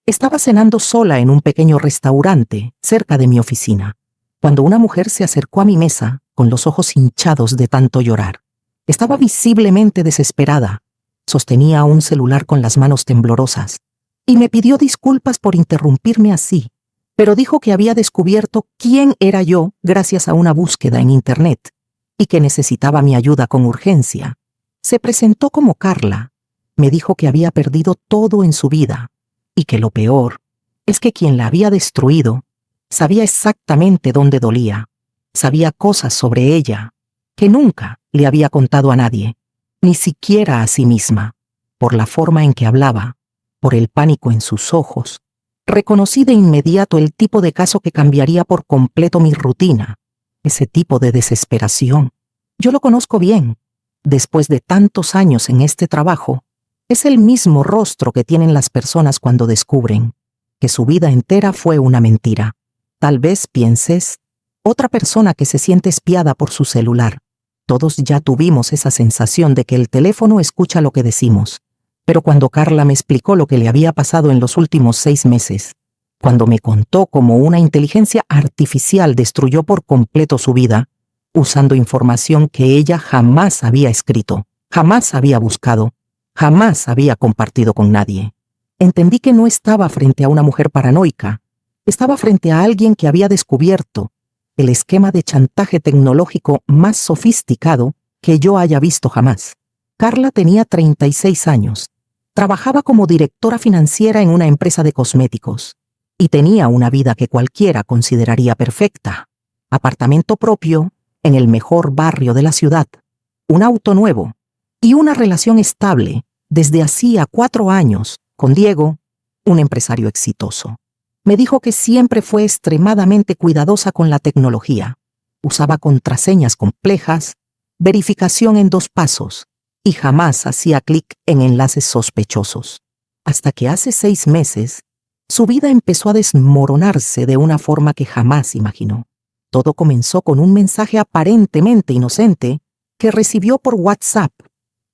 Estaba cenando sola en un pequeño restaurante cerca de mi oficina, cuando una mujer se acercó a mi mesa con los ojos hinchados de tanto llorar. Estaba visiblemente desesperada. Sostenía un celular con las manos temblorosas y me pidió disculpas por interrumpirme así, pero dijo que había descubierto quién era yo gracias a una búsqueda en Internet y que necesitaba mi ayuda con urgencia. Se presentó como Carla. Me dijo que había perdido todo en su vida y que lo peor es que quien la había destruido sabía exactamente dónde dolía, sabía cosas sobre ella que nunca le había contado a nadie, ni siquiera a sí misma. Por la forma en que hablaba, por el pánico en sus ojos, reconocí de inmediato el tipo de caso que cambiaría por completo mi rutina, ese tipo de desesperación. Yo lo conozco bien. Después de tantos años en este trabajo, es el mismo rostro que tienen las personas cuando descubren que su vida entera fue una mentira. Tal vez pienses, otra persona que se siente espiada por su celular. Todos ya tuvimos esa sensación de que el teléfono escucha lo que decimos. Pero cuando Carla me explicó lo que le había pasado en los últimos 6 meses, cuando me contó cómo una inteligencia artificial destruyó por completo su vida, usando información que ella jamás había escrito, jamás había buscado, jamás había compartido con nadie, entendí que no estaba frente a una mujer paranoica, estaba frente a alguien que había descubierto el esquema de chantaje tecnológico más sofisticado que yo haya visto jamás. Carla tenía 36 años, trabajaba como directora financiera en una empresa de cosméticos y tenía una vida que cualquiera consideraría perfecta. Apartamento propio en el mejor barrio de la ciudad, un auto nuevo y una relación estable desde hacía 4 años con Diego, un empresario exitoso. Me dijo que siempre fue extremadamente cuidadosa con la tecnología. Usaba contraseñas complejas, verificación en 2 pasos y jamás hacía clic en enlaces sospechosos. Hasta que hace 6 meses, su vida empezó a desmoronarse de una forma que jamás imaginó. Todo comenzó con un mensaje aparentemente inocente que recibió por WhatsApp.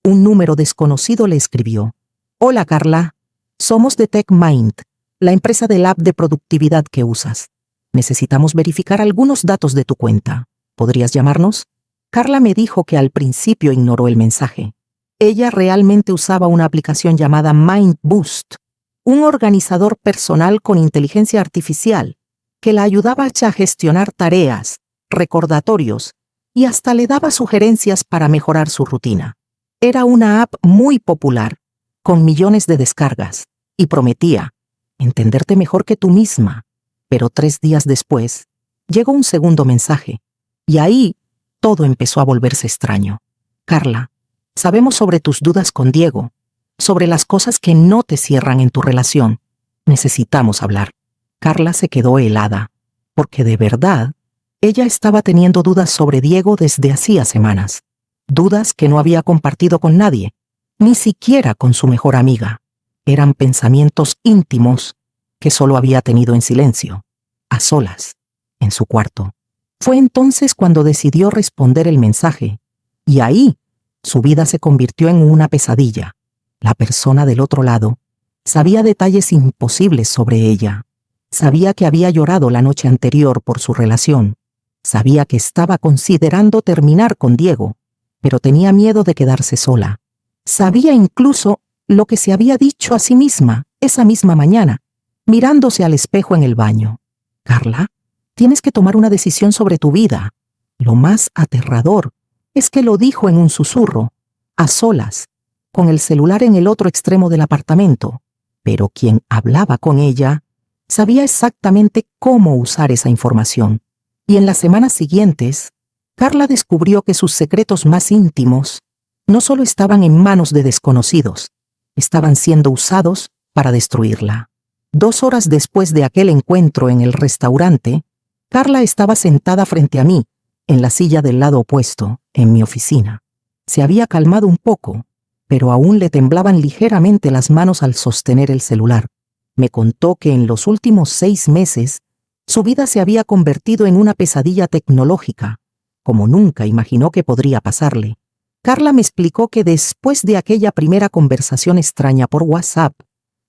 Un número desconocido le escribió: «Hola Carla, somos de TechMind, la empresa del app de productividad que usas. Necesitamos verificar algunos datos de tu cuenta. ¿Podrías llamarnos?». Carla me dijo que al principio ignoró el mensaje. Ella realmente usaba una aplicación llamada MindBoost, un organizador personal con inteligencia artificial que la ayudaba a gestionar tareas, recordatorios y hasta le daba sugerencias para mejorar su rutina. Era una app muy popular, con millones de descargas, y prometía entenderte mejor que tú misma. Pero 3 días después, llegó un segundo mensaje, y ahí todo empezó a volverse extraño. «Carla, sabemos sobre tus dudas con Diego, sobre las cosas que no te cierran en tu relación. Necesitamos hablar». Carla se quedó helada, porque de verdad, ella estaba teniendo dudas sobre Diego desde hacía semanas. Dudas que no había compartido con nadie, ni siquiera con su mejor amiga. Eran pensamientos íntimos que solo había tenido en silencio, a solas, en su cuarto. Fue entonces cuando decidió responder el mensaje, y ahí su vida se convirtió en una pesadilla. La persona del otro lado sabía detalles imposibles sobre ella. Sabía que había llorado la noche anterior por su relación. Sabía que estaba considerando terminar con Diego, pero tenía miedo de quedarse sola. Sabía incluso lo que se había dicho a sí misma esa misma mañana, mirándose al espejo en el baño. «Carla, tienes que tomar una decisión sobre tu vida». Lo más aterrador es que lo dijo en un susurro, a solas, con el celular en el otro extremo del apartamento. Pero quien hablaba con ella sabía exactamente cómo usar esa información. Y en las semanas siguientes, Carla descubrió que sus secretos más íntimos no solo estaban en manos de desconocidos, estaban siendo usados para destruirla. 2 horas después de aquel encuentro en el restaurante, Carla estaba sentada frente a mí, en la silla del lado opuesto, en mi oficina. Se había calmado un poco, pero aún le temblaban ligeramente las manos al sostener el celular. Me contó que en los últimos 6 meses, su vida se había convertido en una pesadilla tecnológica, como nunca imaginó que podría pasarle. Carla me explicó que después de aquella primera conversación extraña por WhatsApp,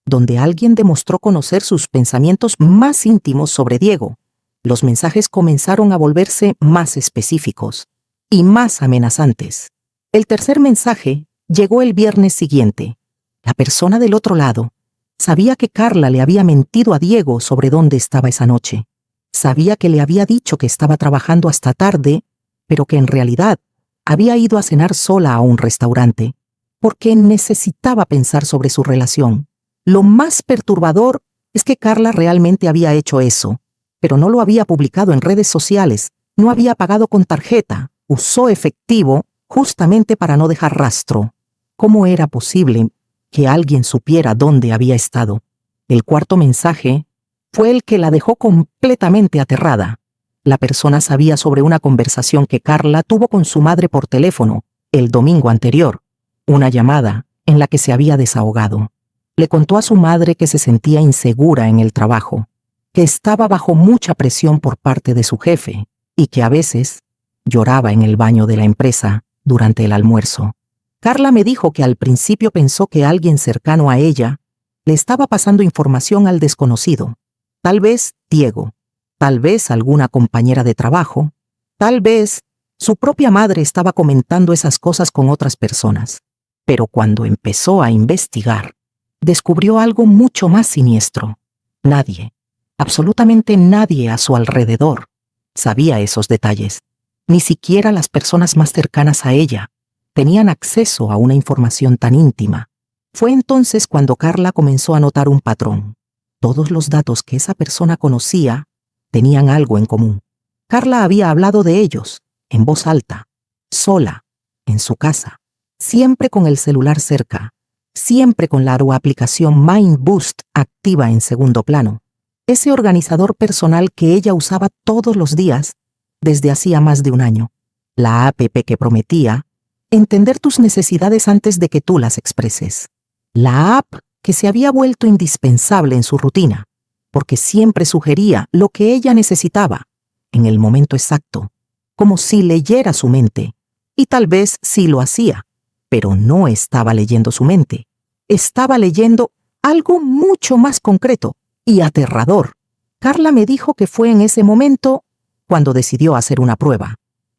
donde alguien demostró conocer sus pensamientos más íntimos sobre Diego. Los mensajes comenzaron a volverse más específicos y más amenazantes. El tercer mensaje llegó el viernes siguiente. La persona del otro lado sabía que Carla le había mentido a Diego sobre dónde estaba esa noche. Sabía que le había dicho que estaba trabajando hasta tarde, pero que en realidad había ido a cenar sola a un restaurante, porque necesitaba pensar sobre su relación. Lo más perturbador es que Carla realmente había hecho eso, pero no lo había publicado en redes sociales, no había pagado con tarjeta, usó efectivo justamente para no dejar rastro. ¿Cómo era posible que alguien supiera dónde había estado? El cuarto mensaje fue el que la dejó completamente aterrada. La persona sabía sobre una conversación que Carla tuvo con su madre por teléfono el domingo anterior, una llamada en la que se había desahogado. Le contó a su madre que se sentía insegura en el trabajo, que estaba bajo mucha presión por parte de su jefe y que a veces lloraba en el baño de la empresa durante el almuerzo. Carla me dijo que al principio pensó que alguien cercano a ella le estaba pasando información al desconocido. Tal vez Diego, tal vez alguna compañera de trabajo, tal vez su propia madre estaba comentando esas cosas con otras personas. Pero cuando empezó a investigar, descubrió algo mucho más siniestro. Nadie, absolutamente nadie a su alrededor, sabía esos detalles. Ni siquiera las personas más cercanas a ella tenían acceso a una información tan íntima. Fue entonces cuando Carla comenzó a notar un patrón. Todos los datos que esa persona conocía tenían algo en común. Carla había hablado de ellos, en voz alta, sola, en su casa, siempre con el celular cerca, siempre con la aplicación Mind Boost activa en segundo plano, ese organizador personal que ella usaba todos los días desde hacía más de un año, la app que prometía entender tus necesidades antes de que tú las expreses, la app que se había vuelto indispensable en su rutina, porque siempre sugería lo que ella necesitaba, en el momento exacto, como si leyera su mente, y tal vez sí lo hacía, pero no estaba leyendo su mente, estaba leyendo algo mucho más concreto y aterrador. Carla me dijo que fue en ese momento cuando decidió hacer una prueba.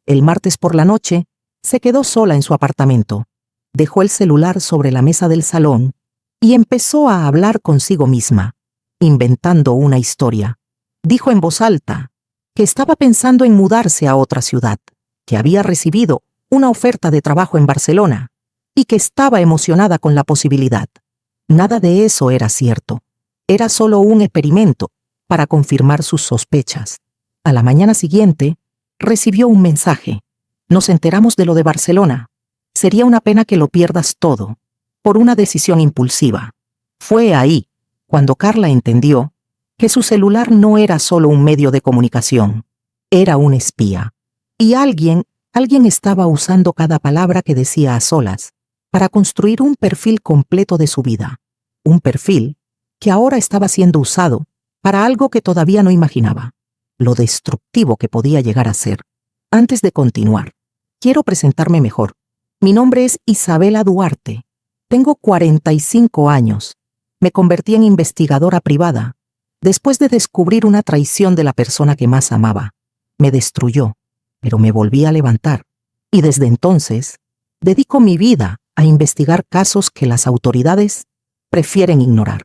El martes por la noche, se quedó sola en su apartamento, dejó el celular sobre la mesa del salón y empezó a hablar consigo misma, inventando una historia. Dijo en voz alta que estaba pensando en mudarse a otra ciudad, que había recibido una oferta de trabajo en Barcelona y que estaba emocionada con la posibilidad. Nada de eso era cierto. Era solo un experimento para confirmar sus sospechas. A la mañana siguiente, recibió un mensaje. Nos enteramos de lo de Barcelona. Sería una pena que lo pierdas todo, por una decisión impulsiva. Fue ahí cuando Carla entendió que su celular no era solo un medio de comunicación, era un espía. Y alguien estaba usando cada palabra que decía a solas para construir un perfil completo de su vida. Un perfil que ahora estaba siendo usado para algo que todavía no imaginaba, lo destructivo que podía llegar a ser. Antes de continuar, quiero presentarme mejor. Mi nombre es Isabela Duarte. Tengo 45 años. Me convertí en investigadora privada después de descubrir una traición de la persona que más amaba. Me destruyó, pero me volví a levantar. Y desde entonces, dedico mi vida a investigar casos que las autoridades prefieren ignorar.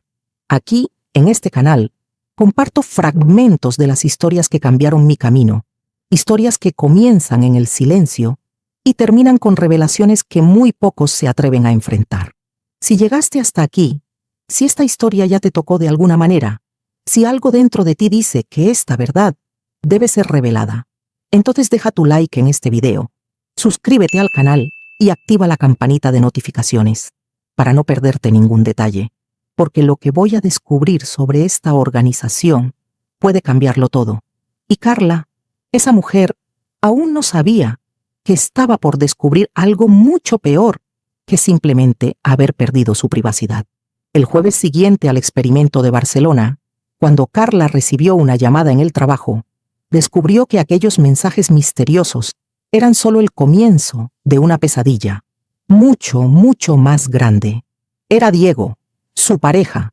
Aquí, en este canal, comparto fragmentos de las historias que cambiaron mi camino, historias que comienzan en el silencio y terminan con revelaciones que muy pocos se atreven a enfrentar. Si llegaste hasta aquí, si esta historia ya te tocó de alguna manera, si algo dentro de ti dice que esta verdad debe ser revelada, entonces deja tu like en este video, suscríbete al canal y activa la campanita de notificaciones para no perderte ningún detalle, porque lo que voy a descubrir sobre esta organización puede cambiarlo todo. Y Carla, esa mujer, aún no sabía que estaba por descubrir algo mucho peor que simplemente haber perdido su privacidad. El jueves siguiente al experimento de Barcelona, cuando Carla recibió una llamada en el trabajo, descubrió que aquellos mensajes misteriosos eran solo el comienzo de una pesadilla, mucho, mucho más grande. Era Diego, su pareja,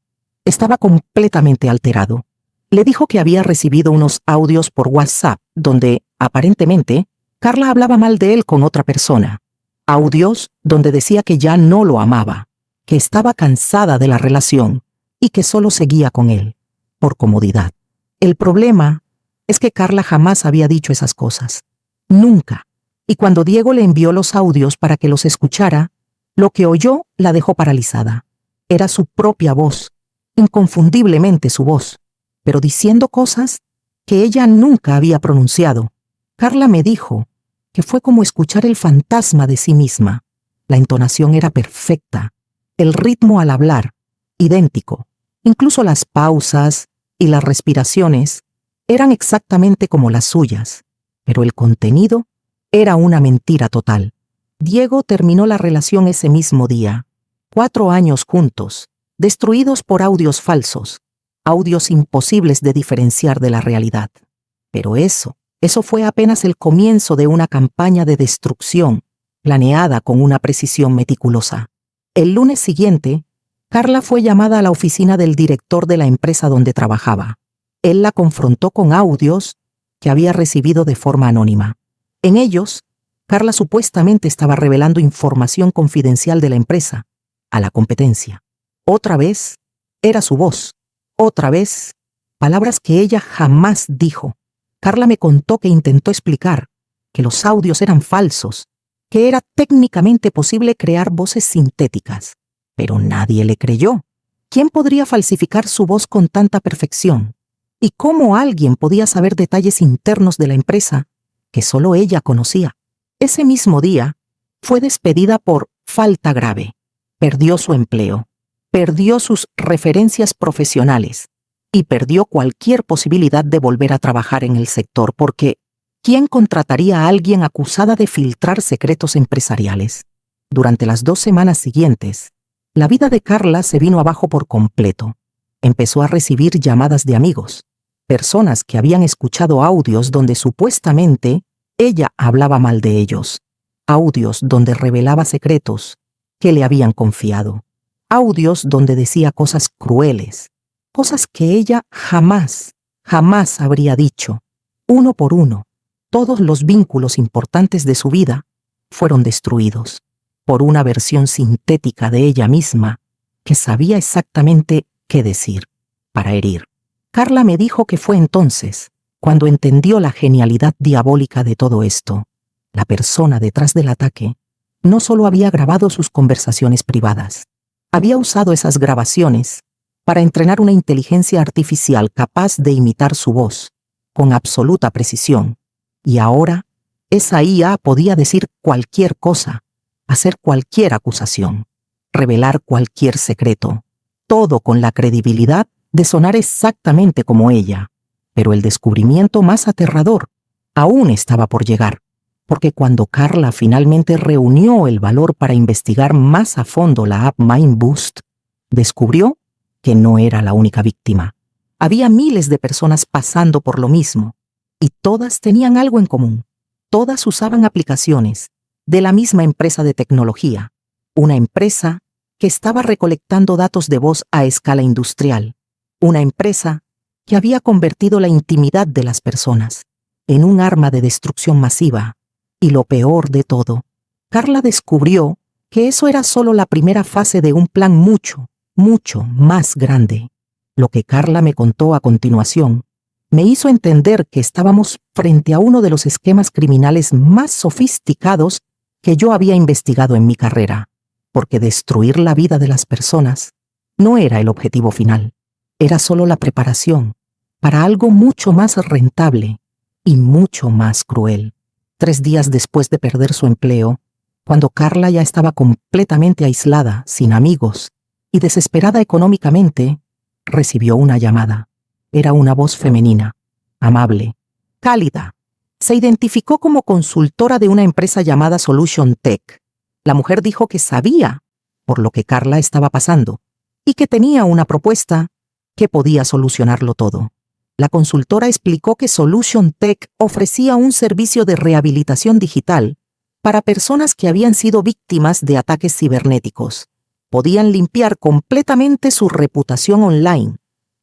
Estaba completamente alterado. Le dijo que había recibido unos audios por WhatsApp donde, aparentemente, Carla hablaba mal de él con otra persona. Audios donde decía que ya no lo amaba, que estaba cansada de la relación y que solo seguía con él, por comodidad. El problema es que Carla jamás había dicho esas cosas. Nunca. Y cuando Diego le envió los audios para que los escuchara, lo que oyó la dejó paralizada. Era su propia voz, inconfundiblemente su voz, pero diciendo cosas que ella nunca había pronunciado. Carla me dijo que fue como escuchar el fantasma de sí misma. La entonación era perfecta, el ritmo al hablar, idéntico. Incluso las pausas y las respiraciones eran exactamente como las suyas, pero el contenido era una mentira total. Diego terminó la relación ese mismo día. 4 años juntos, destruidos por audios falsos, audios imposibles de diferenciar de la realidad. Pero eso fue apenas el comienzo de una campaña de destrucción, planeada con una precisión meticulosa. El lunes siguiente, Carla fue llamada a la oficina del director de la empresa donde trabajaba. Él la confrontó con audios que había recibido de forma anónima. En ellos, Carla supuestamente estaba revelando información confidencial de la empresa a la competencia. Otra vez, era su voz. Otra vez, palabras que ella jamás dijo. Carla me contó que intentó explicar que los audios eran falsos, que era técnicamente posible crear voces sintéticas, pero nadie le creyó. ¿Quién podría falsificar su voz con tanta perfección? ¿Y cómo alguien podía saber detalles internos de la empresa que solo ella conocía? Ese mismo día, fue despedida por falta grave. Perdió su empleo, perdió sus referencias profesionales y perdió cualquier posibilidad de volver a trabajar en el sector porque ¿quién contrataría a alguien acusada de filtrar secretos empresariales? Durante las 2 semanas siguientes, la vida de Carla se vino abajo por completo. Empezó a recibir llamadas de amigos, personas que habían escuchado audios donde supuestamente ella hablaba mal de ellos, audios donde revelaba secretos que le habían confiado, audios donde decía cosas crueles, cosas que ella jamás habría dicho. Uno por uno, todos los vínculos importantes de su vida fueron destruidos por una versión sintética de ella misma que sabía exactamente qué decir para herir. Carla me dijo que fue entonces cuando entendió la genialidad diabólica de todo esto. La persona detrás del ataque no solo había grabado sus conversaciones privadas, había usado esas grabaciones para entrenar una inteligencia artificial capaz de imitar su voz con absoluta precisión. Y ahora, esa IA podía decir cualquier cosa, hacer cualquier acusación, revelar cualquier secreto, todo con la credibilidad de sonar exactamente como ella. Pero el descubrimiento más aterrador aún estaba por llegar, porque cuando Carla finalmente reunió el valor para investigar más a fondo la app MindBoost, descubrió que no era la única víctima. Había miles de personas pasando por lo mismo, y todas tenían algo en común. Todas usaban aplicaciones de la misma empresa de tecnología, una empresa que estaba recolectando datos de voz a escala industrial, una empresa que había convertido la intimidad de las personas en un arma de destrucción masiva. Y lo peor de todo, Carla descubrió que eso era solo la primera fase de un plan mucho más grande. Lo que Carla me contó a continuación me hizo entender que estábamos frente a uno de los esquemas criminales más sofisticados que yo había investigado en mi carrera, porque destruir la vida de las personas no era el objetivo final, era solo la preparación para algo mucho más rentable y mucho más cruel. 3 días después de perder su empleo, cuando Carla ya estaba completamente aislada, sin amigos y desesperada económicamente, recibió una llamada. Era una voz femenina, amable, cálida. Se identificó como consultora de una empresa llamada Solution Tech. La mujer dijo que sabía por lo que Carla estaba pasando y que tenía una propuesta que podía solucionarlo todo. La consultora explicó que Solution Tech ofrecía un servicio de rehabilitación digital para personas que habían sido víctimas de ataques cibernéticos Podían limpiar completamente su reputación online,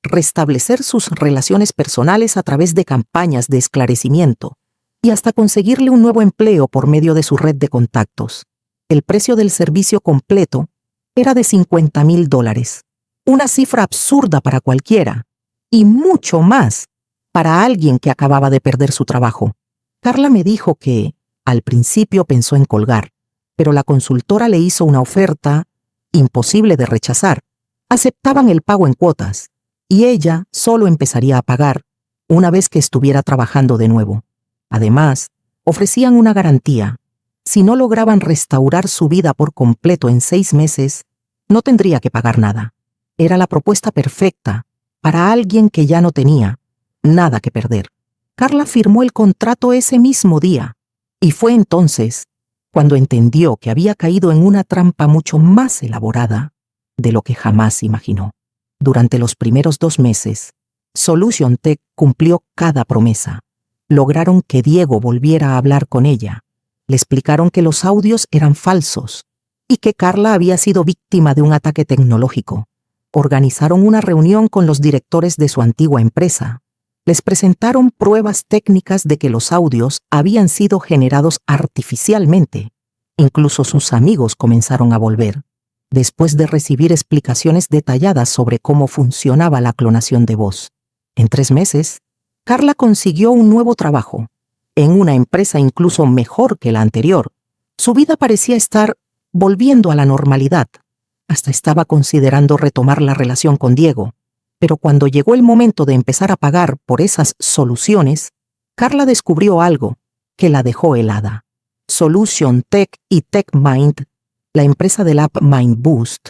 restablecer sus relaciones personales a través de campañas de esclarecimiento y hasta conseguirle un nuevo empleo por medio de su red de contactos. El precio del servicio completo era de $50,000, una cifra absurda para cualquiera, y mucho más para alguien que acababa de perder su trabajo. Carla me dijo que, al principio pensó en colgar, pero la consultora le hizo una oferta imposible de rechazar. Aceptaban el pago en cuotas, y ella solo empezaría a pagar una vez que estuviera trabajando de nuevo. Además, ofrecían una garantía. Si no lograban restaurar su vida por completo en 6 meses, no tendría que pagar nada. Era la propuesta perfecta para alguien que ya no tenía nada que perder. Carla firmó el contrato ese mismo día, y fue entonces cuando entendió que había caído en una trampa mucho más elaborada de lo que jamás imaginó. Durante los primeros 2 meses, Solution Tech cumplió cada promesa. Lograron que Diego volviera a hablar con ella. Le explicaron que los audios eran falsos y que Carla había sido víctima de un ataque tecnológico. Organizaron una reunión con los directores de su antigua empresa. Les presentaron pruebas técnicas de que los audios habían sido generados artificialmente. Incluso sus amigos comenzaron a volver, después de recibir explicaciones detalladas sobre cómo funcionaba la clonación de voz. En 3 meses, Carla consiguió un nuevo trabajo, en una empresa incluso mejor que la anterior. Su vida parecía estar volviendo a la normalidad. Hasta estaba considerando retomar la relación con Diego. Pero cuando llegó el momento de empezar a pagar por esas soluciones, Carla descubrió algo que la dejó helada. Solution Tech y TechMind, la empresa del app Mind Boost,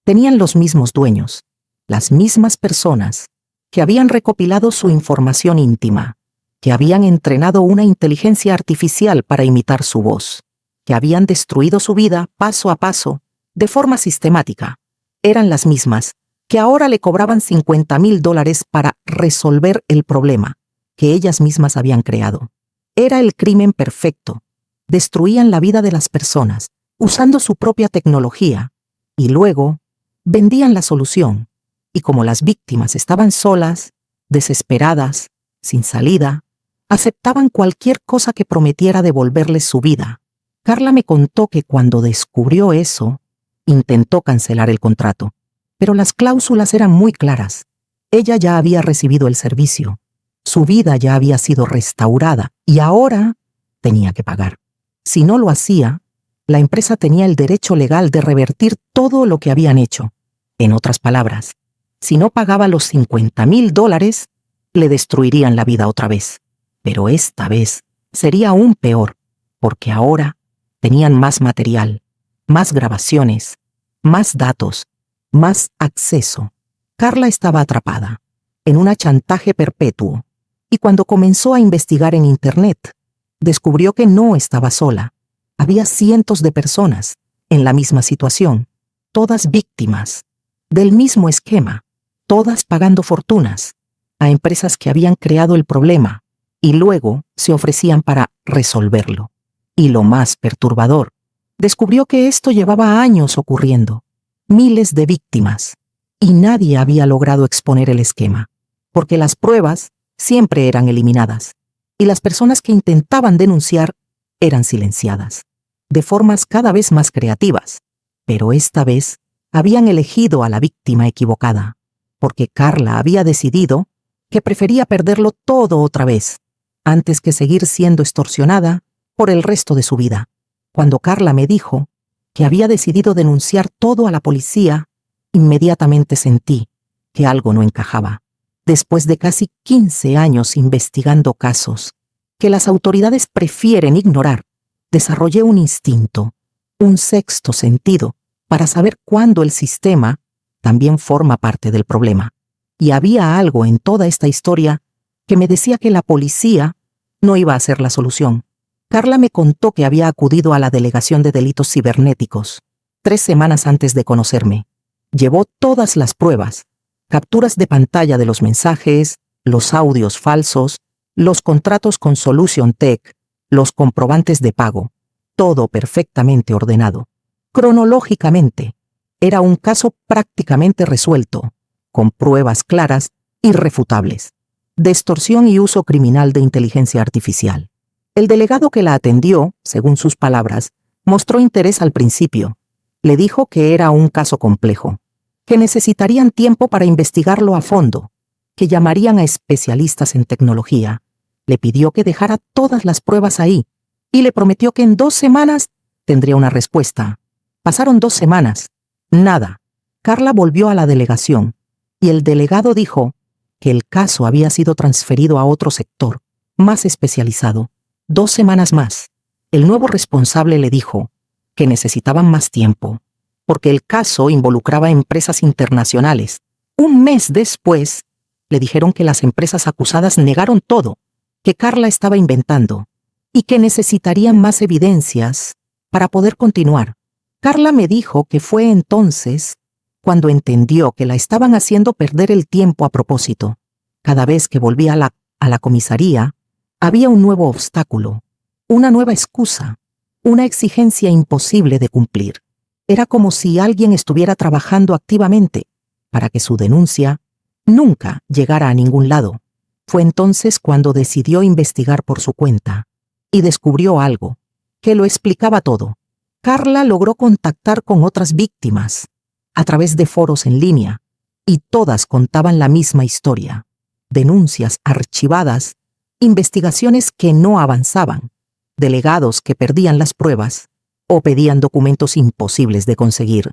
tenían los mismos dueños, las mismas personas que habían recopilado su información íntima, que habían entrenado una inteligencia artificial para imitar su voz, que habían destruido su vida paso a paso, de forma sistemática. Eran las mismas que ahora le cobraban $50,000 para resolver el problema que ellas mismas habían creado. Era el crimen perfecto. Destruían la vida de las personas usando su propia tecnología y luego vendían la solución. Y como las víctimas estaban solas, desesperadas, sin salida, aceptaban cualquier cosa que prometiera devolverles su vida. Carla me contó que cuando descubrió eso, intentó cancelar el contrato, pero las cláusulas eran muy claras. Ella ya había recibido el servicio, su vida ya había sido restaurada y ahora tenía que pagar. Si no lo hacía, la empresa tenía el derecho legal de revertir todo lo que habían hecho. En otras palabras, si no pagaba los $50,000, le destruirían la vida otra vez. Pero esta vez sería aún peor, porque ahora tenían más material, más grabaciones, más datos, más acceso. Carla estaba atrapada en un chantaje perpetuo, y cuando comenzó a investigar en Internet, descubrió que no estaba sola. Había cientos de personas en la misma situación, todas víctimas del mismo esquema, todas pagando fortunas a empresas que habían creado el problema y luego se ofrecían para resolverlo. Y lo más perturbador, descubrió que esto llevaba años ocurriendo, miles de víctimas, y nadie había logrado exponer el esquema, porque las pruebas siempre eran eliminadas, y las personas que intentaban denunciar eran silenciadas, de formas cada vez más creativas. Pero esta vez habían elegido a la víctima equivocada, porque Carla había decidido que prefería perderlo todo otra vez, antes que seguir siendo extorsionada por el resto de su vida. Cuando Carla me dijo que había decidido denunciar todo a la policía, inmediatamente sentí que algo no encajaba. Después de casi 15 años investigando casos que las autoridades prefieren ignorar, desarrollé un instinto, un sexto sentido, para saber cuándo el sistema también forma parte del problema. Y había algo en toda esta historia que me decía que la policía no iba a ser la solución. Carla me contó que había acudido a la Delegación de Delitos Cibernéticos 3 semanas antes de conocerme. Llevó todas las pruebas, capturas de pantalla de los mensajes, los audios falsos, los contratos con Solution Tech, los comprobantes de pago, todo perfectamente ordenado, cronológicamente, Era un caso prácticamente resuelto, con pruebas claras, irrefutables, de extorsión y uso criminal de inteligencia artificial. El delegado que la atendió, según sus palabras, mostró interés al principio. Le dijo que era un caso complejo, que necesitarían tiempo para investigarlo a fondo, que llamarían a especialistas en tecnología. Le pidió que dejara todas las pruebas ahí y le prometió que en 2 semanas tendría una respuesta. Pasaron 2 semanas. Nada. Carla volvió a la delegación y el delegado dijo que el caso había sido transferido a otro sector, más especializado. 2 semanas más. El nuevo responsable le dijo que necesitaban más tiempo, porque el caso involucraba empresas internacionales. Un mes después, le dijeron que las empresas acusadas negaron todo, que Carla estaba inventando, y que necesitarían más evidencias para poder continuar. Carla me dijo que fue entonces cuando entendió que la estaban haciendo perder el tiempo a propósito. Cada vez que volvía a la comisaría, había un nuevo obstáculo, una nueva excusa, una exigencia imposible de cumplir. Era como si alguien estuviera trabajando activamente para que su denuncia nunca llegara a ningún lado. Fue entonces cuando decidió investigar por su cuenta y descubrió algo que lo explicaba todo. Carla logró contactar con otras víctimas a través de foros en línea y todas contaban la misma historia. Denuncias archivadas, investigaciones que no avanzaban, delegados que perdían las pruebas o pedían documentos imposibles de conseguir.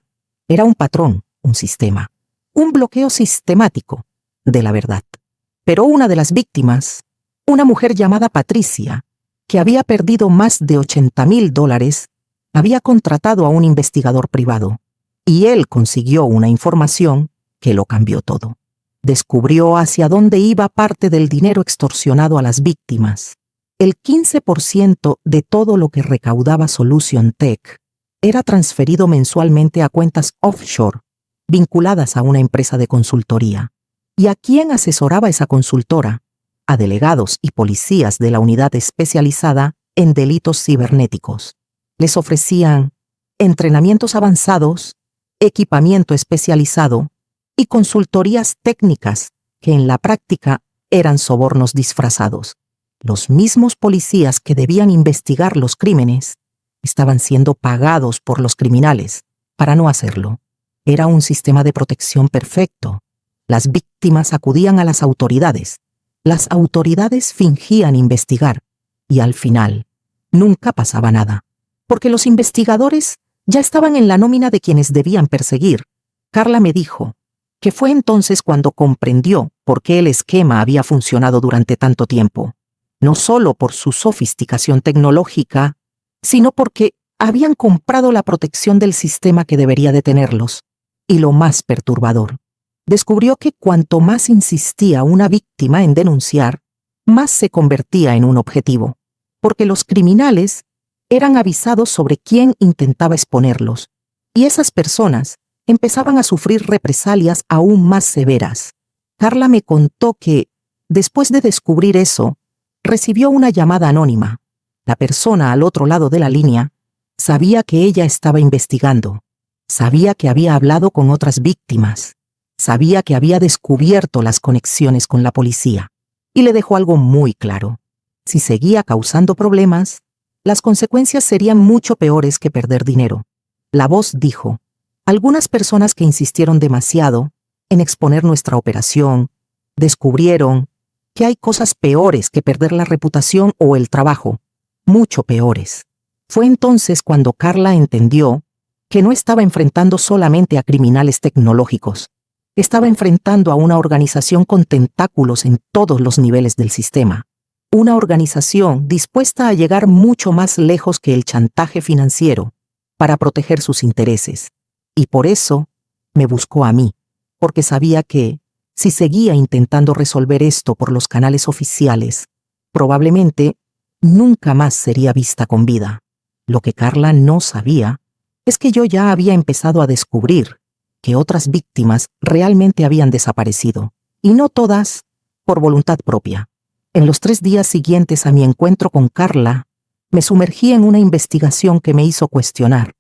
Era un patrón, un sistema, un bloqueo sistemático de la verdad. Pero una de las víctimas, una mujer llamada Patricia, que había perdido más de $80,000, había contratado a un investigador privado, y él consiguió una información que lo cambió todo. Descubrió hacia dónde iba parte del dinero extorsionado a las víctimas. El 15% de todo lo que recaudaba Solution Tech era transferido mensualmente a cuentas offshore, vinculadas a una empresa de consultoría. ¿Y a quién asesoraba esa consultora? A delegados y policías de la unidad especializada en delitos cibernéticos. Les ofrecían entrenamientos avanzados, equipamiento especializado y consultorías técnicas que en la práctica eran sobornos disfrazados. Los mismos policías que debían investigar los crímenes estaban siendo pagados por los criminales para no hacerlo. Era un sistema de protección perfecto. Las víctimas acudían a las autoridades. Las autoridades fingían investigar y al final nunca pasaba nada, porque los investigadores ya estaban en la nómina de quienes debían perseguir. Carla me dijo que fue entonces cuando comprendió por qué el esquema había funcionado durante tanto tiempo. No solo por su sofisticación tecnológica, sino porque habían comprado la protección del sistema que debería detenerlos. Y lo más perturbador, descubrió que cuanto más insistía una víctima en denunciar, más se convertía en un objetivo, porque los criminales eran avisados sobre quién intentaba exponerlos, y esas personas empezaban a sufrir represalias aún más severas. Carla me contó que, después de descubrir eso, recibió una llamada anónima. La persona al otro lado de la línea sabía que ella estaba investigando, sabía que había hablado con otras víctimas, sabía que había descubierto las conexiones con la policía, y le dejó algo muy claro. Si seguía causando problemas, las consecuencias serían mucho peores que perder dinero. La voz dijo: algunas personas que insistieron demasiado en exponer nuestra operación descubrieron que hay cosas peores que perder la reputación o el trabajo, mucho peores. Fue entonces cuando Carla entendió que no estaba enfrentando solamente a criminales tecnológicos, estaba enfrentando a una organización con tentáculos en todos los niveles del sistema. Una organización dispuesta a llegar mucho más lejos que el chantaje financiero para proteger sus intereses. Y por eso me buscó a mí, porque sabía que, si seguía intentando resolver esto por los canales oficiales, probablemente nunca más sería vista con vida. Lo que Carla no sabía es que yo ya había empezado a descubrir que otras víctimas realmente habían desaparecido, y no todas por voluntad propia. En los 3 días siguientes a mi encuentro con Carla, me sumergí en una investigación que me hizo cuestionar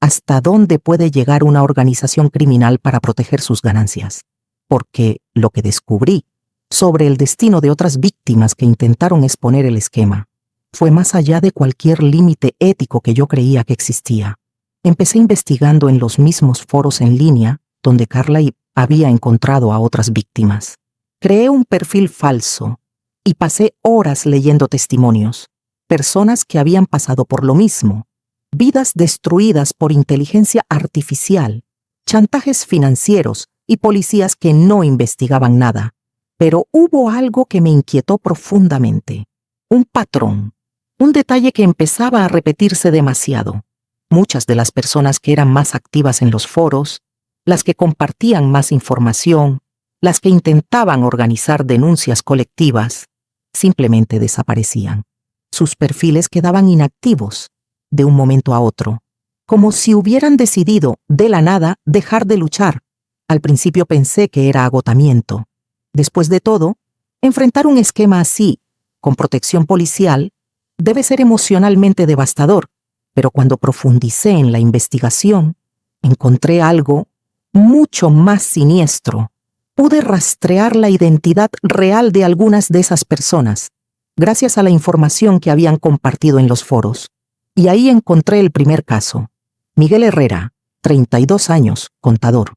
hasta dónde puede llegar una organización criminal para proteger sus ganancias. Porque lo que descubrí sobre el destino de otras víctimas que intentaron exponer el esquema fue más allá de cualquier límite ético que yo creía que existía. Empecé investigando en los mismos foros en línea donde Carla había encontrado a otras víctimas. Creé un perfil falso y pasé horas leyendo testimonios, personas que habían pasado por lo mismo, vidas destruidas por inteligencia artificial, chantajes financieros y policías que no investigaban nada. Pero hubo algo que me inquietó profundamente, un patrón, un detalle que empezaba a repetirse demasiado. Muchas de las personas que eran más activas en los foros, las que compartían más información, las que intentaban organizar denuncias colectivas, simplemente desaparecían. Sus perfiles quedaban inactivos, de un momento a otro, como si hubieran decidido, de la nada, dejar de luchar. Al principio pensé que era agotamiento. Después de todo, enfrentar un esquema así, con protección policial, debe ser emocionalmente devastador, pero cuando profundicé en la investigación, encontré algo mucho más siniestro. Pude rastrear la identidad real de algunas de esas personas, gracias a la información que habían compartido en los foros. Y ahí encontré el primer caso. Miguel Herrera, 32 años, contador.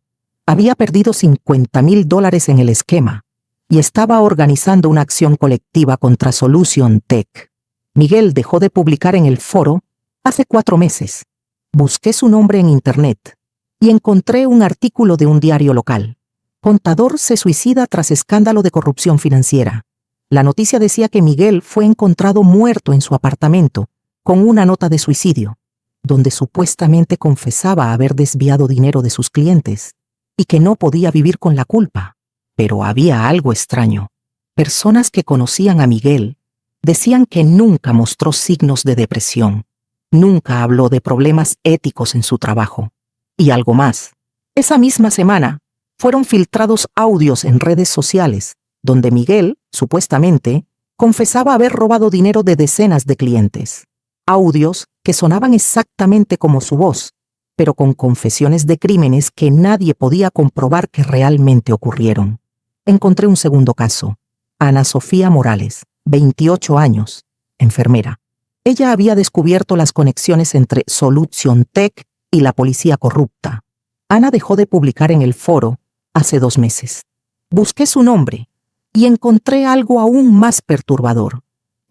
Había perdido $50,000 en el esquema y estaba organizando una acción colectiva contra Solution Tech. Miguel dejó de publicar en el foro hace 4 meses. Busqué su nombre en internet y encontré un artículo de un diario local. Contador se suicida tras escándalo de corrupción financiera. La noticia decía que Miguel fue encontrado muerto en su apartamento con una nota de suicidio, donde supuestamente confesaba haber desviado dinero de sus clientes y que no podía vivir con la culpa. Pero había algo extraño. Personas que conocían a Miguel decían que nunca mostró signos de depresión, nunca habló de problemas éticos en su trabajo. Y algo más. Esa misma semana fueron filtrados audios en redes sociales donde Miguel, supuestamente, confesaba haber robado dinero de decenas de clientes. Audios que sonaban exactamente como su voz, pero con confesiones de crímenes que nadie podía comprobar que realmente ocurrieron. Encontré un segundo caso. Ana Sofía Morales, 28 años, enfermera. Ella había descubierto las conexiones entre Solution Tech y la policía corrupta. Ana dejó de publicar en el foro hace 2 meses. Busqué su nombre y encontré algo aún más perturbador.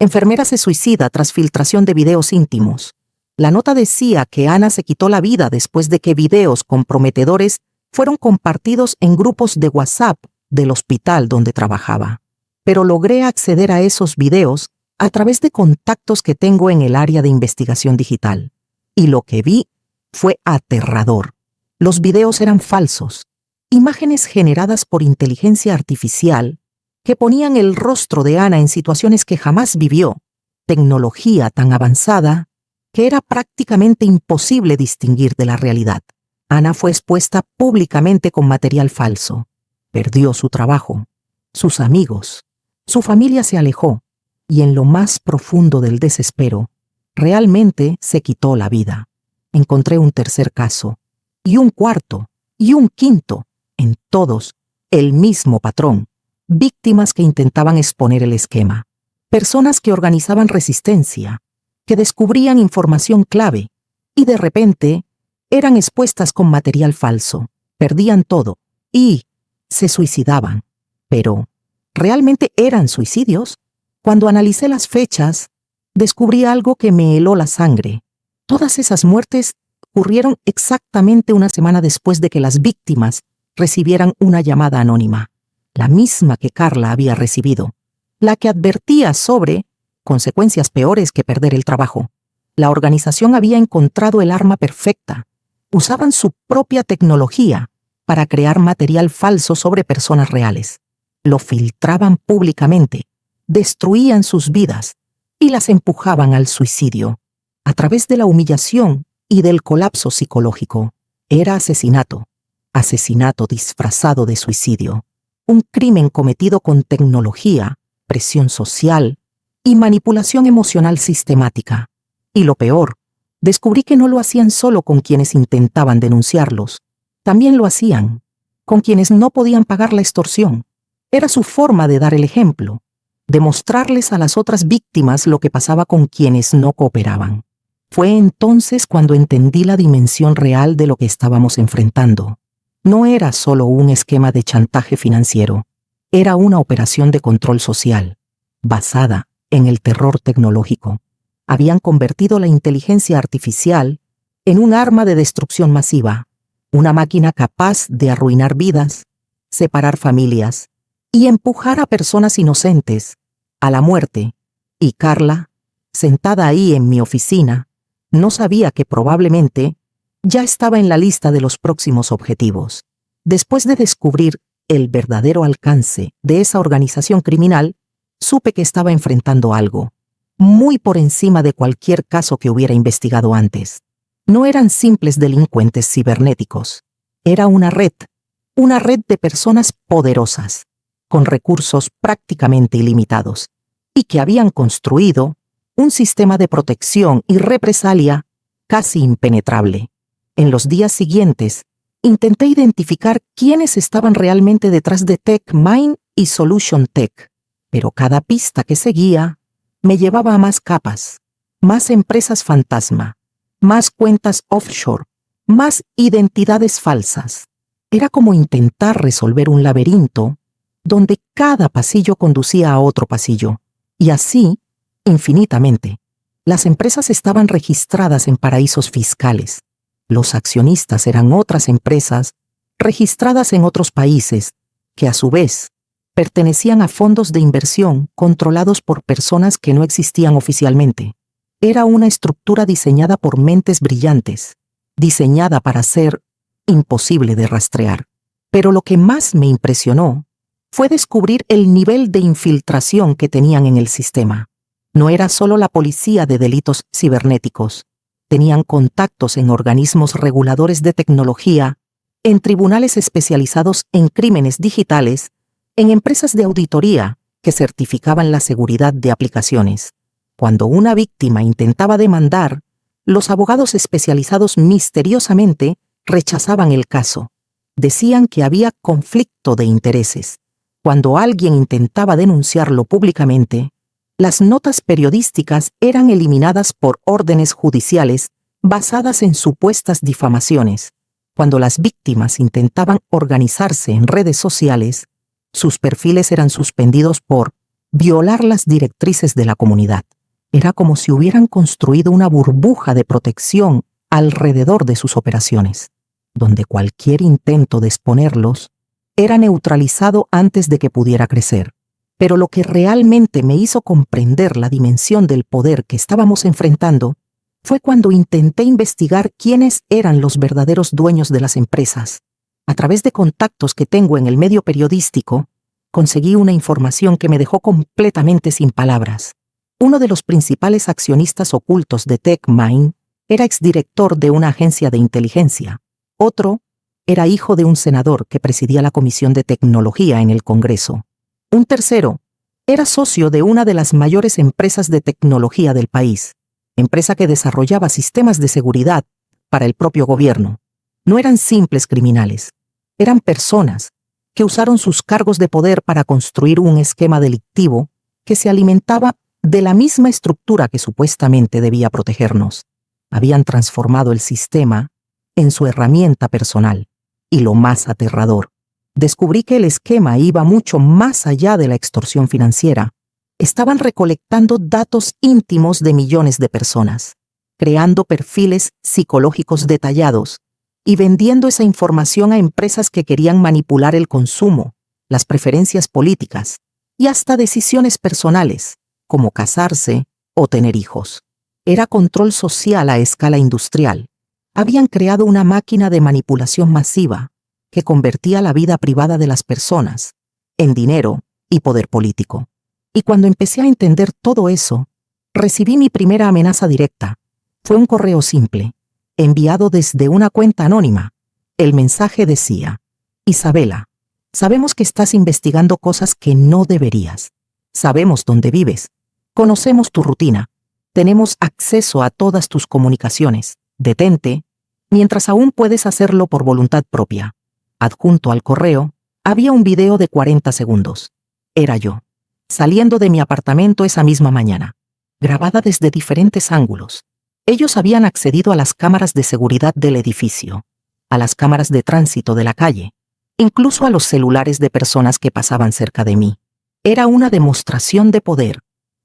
Enfermera se suicida tras filtración de videos íntimos. La nota decía que Ana se quitó la vida después de que videos comprometedores fueron compartidos en grupos de WhatsApp del hospital donde trabajaba. Pero logré acceder a esos videos a través de contactos que tengo en el área de investigación digital. Y lo que vi fue aterrador. Los videos eran falsos, imágenes generadas por inteligencia artificial que ponían el rostro de Ana en situaciones que jamás vivió, tecnología tan avanzada que era prácticamente imposible distinguir de la realidad. Ana fue expuesta públicamente con material falso. Perdió su trabajo, sus amigos, su familia se alejó y en lo más profundo del desespero, realmente se quitó la vida. Encontré un tercer caso, y un cuarto, y un quinto, en todos el mismo patrón. Víctimas que intentaban exponer el esquema, personas que organizaban resistencia, que descubrían información clave y de repente eran expuestas con material falso, perdían todo y se suicidaban. Pero, ¿realmente eran suicidios? Cuando analicé las fechas, descubrí algo que me heló la sangre. Todas esas muertes ocurrieron exactamente una semana después de que las víctimas recibieran una llamada anónima. La misma que Carla había recibido, la que advertía sobre consecuencias peores que perder el trabajo. La organización había encontrado el arma perfecta. Usaban su propia tecnología para crear material falso sobre personas reales. Lo filtraban públicamente, destruían sus vidas y las empujaban al suicidio. A través de la humillación y del colapso psicológico. Era asesinato. Asesinato disfrazado de suicidio. Un crimen cometido con tecnología, presión social y manipulación emocional sistemática. Y lo peor, Descubrí que no lo hacían solo con quienes intentaban denunciarlos, también lo hacían con quienes no podían pagar la extorsión. Era su forma de dar el ejemplo, de mostrarles a las otras víctimas lo que pasaba con quienes no cooperaban. Fue entonces cuando entendí la dimensión real de lo que estábamos enfrentando. No era solo un esquema de chantaje financiero, era una operación de control social, basada en el terror tecnológico. Habían convertido la inteligencia artificial en un arma de destrucción masiva, una máquina capaz de arruinar vidas, separar familias y empujar a personas inocentes a la muerte. Y Carla, sentada ahí en mi oficina, no sabía que probablemente ya estaba en la lista de los próximos objetivos. Después de descubrir el verdadero alcance de esa organización criminal, supe que estaba enfrentando algo muy por encima de cualquier caso que hubiera investigado antes. No eran simples delincuentes cibernéticos. Era una red de personas poderosas, con recursos prácticamente ilimitados, y que habían construido un sistema de protección y represalia casi impenetrable. En los días siguientes, intenté identificar quiénes estaban realmente detrás de TechMine y Solution Tech, pero cada pista que seguía me llevaba a más capas, más empresas fantasma, más cuentas offshore, más identidades falsas. Era como intentar resolver un laberinto donde cada pasillo conducía a otro pasillo, y así, infinitamente. Las empresas estaban registradas en paraísos fiscales. Los accionistas eran otras empresas registradas en otros países, que a su vez pertenecían a fondos de inversión controlados por personas que no existían oficialmente. Era una estructura diseñada por mentes brillantes, diseñada para ser imposible de rastrear. Pero lo que más me impresionó fue descubrir el nivel de infiltración que tenían en el sistema. No era solo la policía de delitos cibernéticos. Tenían contactos en organismos reguladores de tecnología, en tribunales especializados en crímenes digitales, en empresas de auditoría que certificaban la seguridad de aplicaciones. Cuando una víctima intentaba demandar, los abogados especializados misteriosamente rechazaban el caso. Decían que había conflicto de intereses. Cuando alguien intentaba denunciarlo públicamente, las notas periodísticas eran eliminadas por órdenes judiciales basadas en supuestas difamaciones. Cuando las víctimas intentaban organizarse en redes sociales, sus perfiles eran suspendidos por violar las directrices de la comunidad. Era como si hubieran construido una burbuja de protección alrededor de sus operaciones, donde cualquier intento de exponerlos era neutralizado antes de que pudiera crecer. Pero lo que realmente me hizo comprender la dimensión del poder que estábamos enfrentando fue cuando intenté investigar quiénes eran los verdaderos dueños de las empresas. A través de contactos que tengo en el medio periodístico, conseguí una información que me dejó completamente sin palabras. Uno de los principales accionistas ocultos de TechMine era exdirector de una agencia de inteligencia. Otro era hijo de un senador que presidía la Comisión de Tecnología en el Congreso. Un tercero era socio de una de las mayores empresas de tecnología del país, empresa que desarrollaba sistemas de seguridad para el propio gobierno. No eran simples criminales, eran personas que usaron sus cargos de poder para construir un esquema delictivo que se alimentaba de la misma estructura que supuestamente debía protegernos. Habían transformado el sistema en su herramienta personal. Y lo más aterrador, descubrí que el esquema iba mucho más allá de la extorsión financiera. Estaban recolectando datos íntimos de millones de personas, creando perfiles psicológicos detallados y vendiendo esa información a empresas que querían manipular el consumo, las preferencias políticas y hasta decisiones personales, como casarse o tener hijos. Era control social a escala industrial. Habían creado una máquina de manipulación masiva que convertía la vida privada de las personas en dinero y poder político. Y cuando empecé a entender todo eso, recibí mi primera amenaza directa. Fue un correo simple, enviado desde una cuenta anónima. El mensaje decía: Isabela, sabemos que estás investigando cosas que no deberías. Sabemos dónde vives. Conocemos tu rutina. tenemos acceso a todas tus comunicaciones. Detente, mientras aún puedes hacerlo por voluntad propia. Adjunto al correo, había un video de 40 segundos. Era yo, saliendo de mi apartamento esa misma mañana, grabada desde diferentes ángulos. Ellos habían accedido a las cámaras de seguridad del edificio, a las cámaras de tránsito de la calle, incluso a los celulares de personas que pasaban cerca de mí. Era una demostración de poder.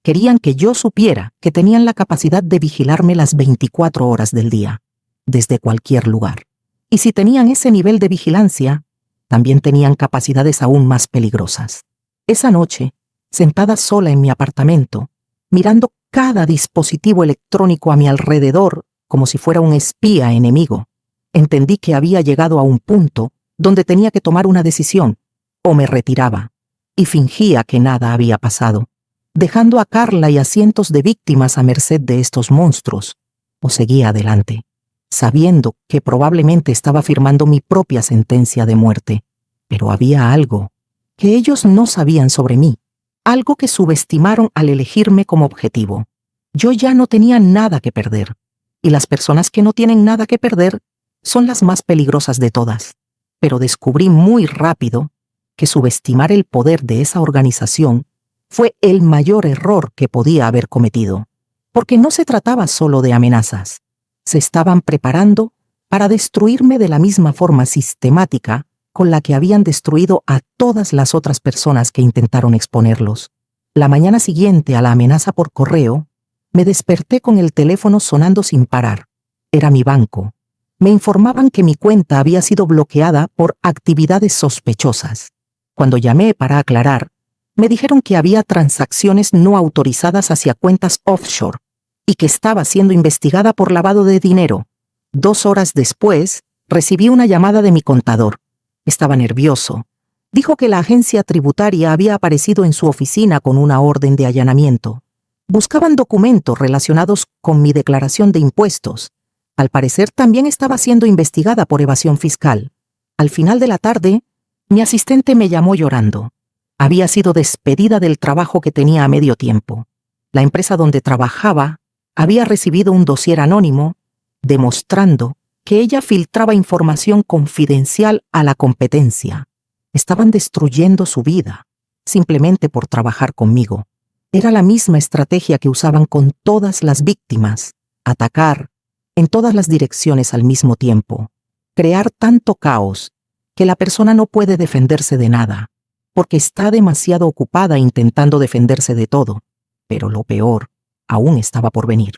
Querían que yo supiera que tenían la capacidad de vigilarme las 24 horas del día, desde cualquier lugar. Y si tenían ese nivel de vigilancia, también tenían capacidades aún más peligrosas. Esa noche, sentada sola en mi apartamento, mirando cada dispositivo electrónico a mi alrededor como si fuera un espía enemigo, entendí que había llegado a un punto donde tenía que tomar una decisión: o me retiraba y fingía que nada había pasado, dejando a Carla y a cientos de víctimas a merced de estos monstruos, o seguía adelante, sabiendo que probablemente estaba firmando mi propia sentencia de muerte. Pero había algo que ellos no sabían sobre mí, algo que subestimaron al elegirme como objetivo. Yo ya no tenía nada que perder, y las personas que no tienen nada que perder son las más peligrosas de todas. Pero descubrí muy rápido que subestimar el poder de esa organización fue el mayor error que podía haber cometido, porque no se trataba solo de amenazas. Se estaban preparando para destruirme de la misma forma sistemática con la que habían destruido a todas las otras personas que intentaron exponerlos. La mañana siguiente a la amenaza por correo, me desperté con el teléfono sonando sin parar. Era mi banco. Me informaban que mi cuenta había sido bloqueada por actividades sospechosas. Cuando llamé para aclarar, me dijeron que había transacciones no autorizadas hacia cuentas offshore y que estaba siendo investigada por lavado de dinero. 2 horas después, recibí una llamada de mi contador. Estaba nervioso. Dijo que la agencia tributaria había aparecido en su oficina con una orden de allanamiento. Buscaban documentos relacionados con mi declaración de impuestos. Al parecer también estaba siendo investigada por evasión fiscal. Al final de la tarde, mi asistente me llamó llorando. Había sido despedida del trabajo que tenía a medio tiempo. La empresa donde trabajaba había recibido un dossier anónimo demostrando que ella filtraba información confidencial a la competencia. Estaban destruyendo su vida, simplemente por trabajar conmigo. Era la misma estrategia que usaban con todas las víctimas: atacar en todas las direcciones al mismo tiempo, crear tanto caos que la persona no puede defenderse de nada, porque está demasiado ocupada intentando defenderse de todo. Pero lo peor aún estaba por venir.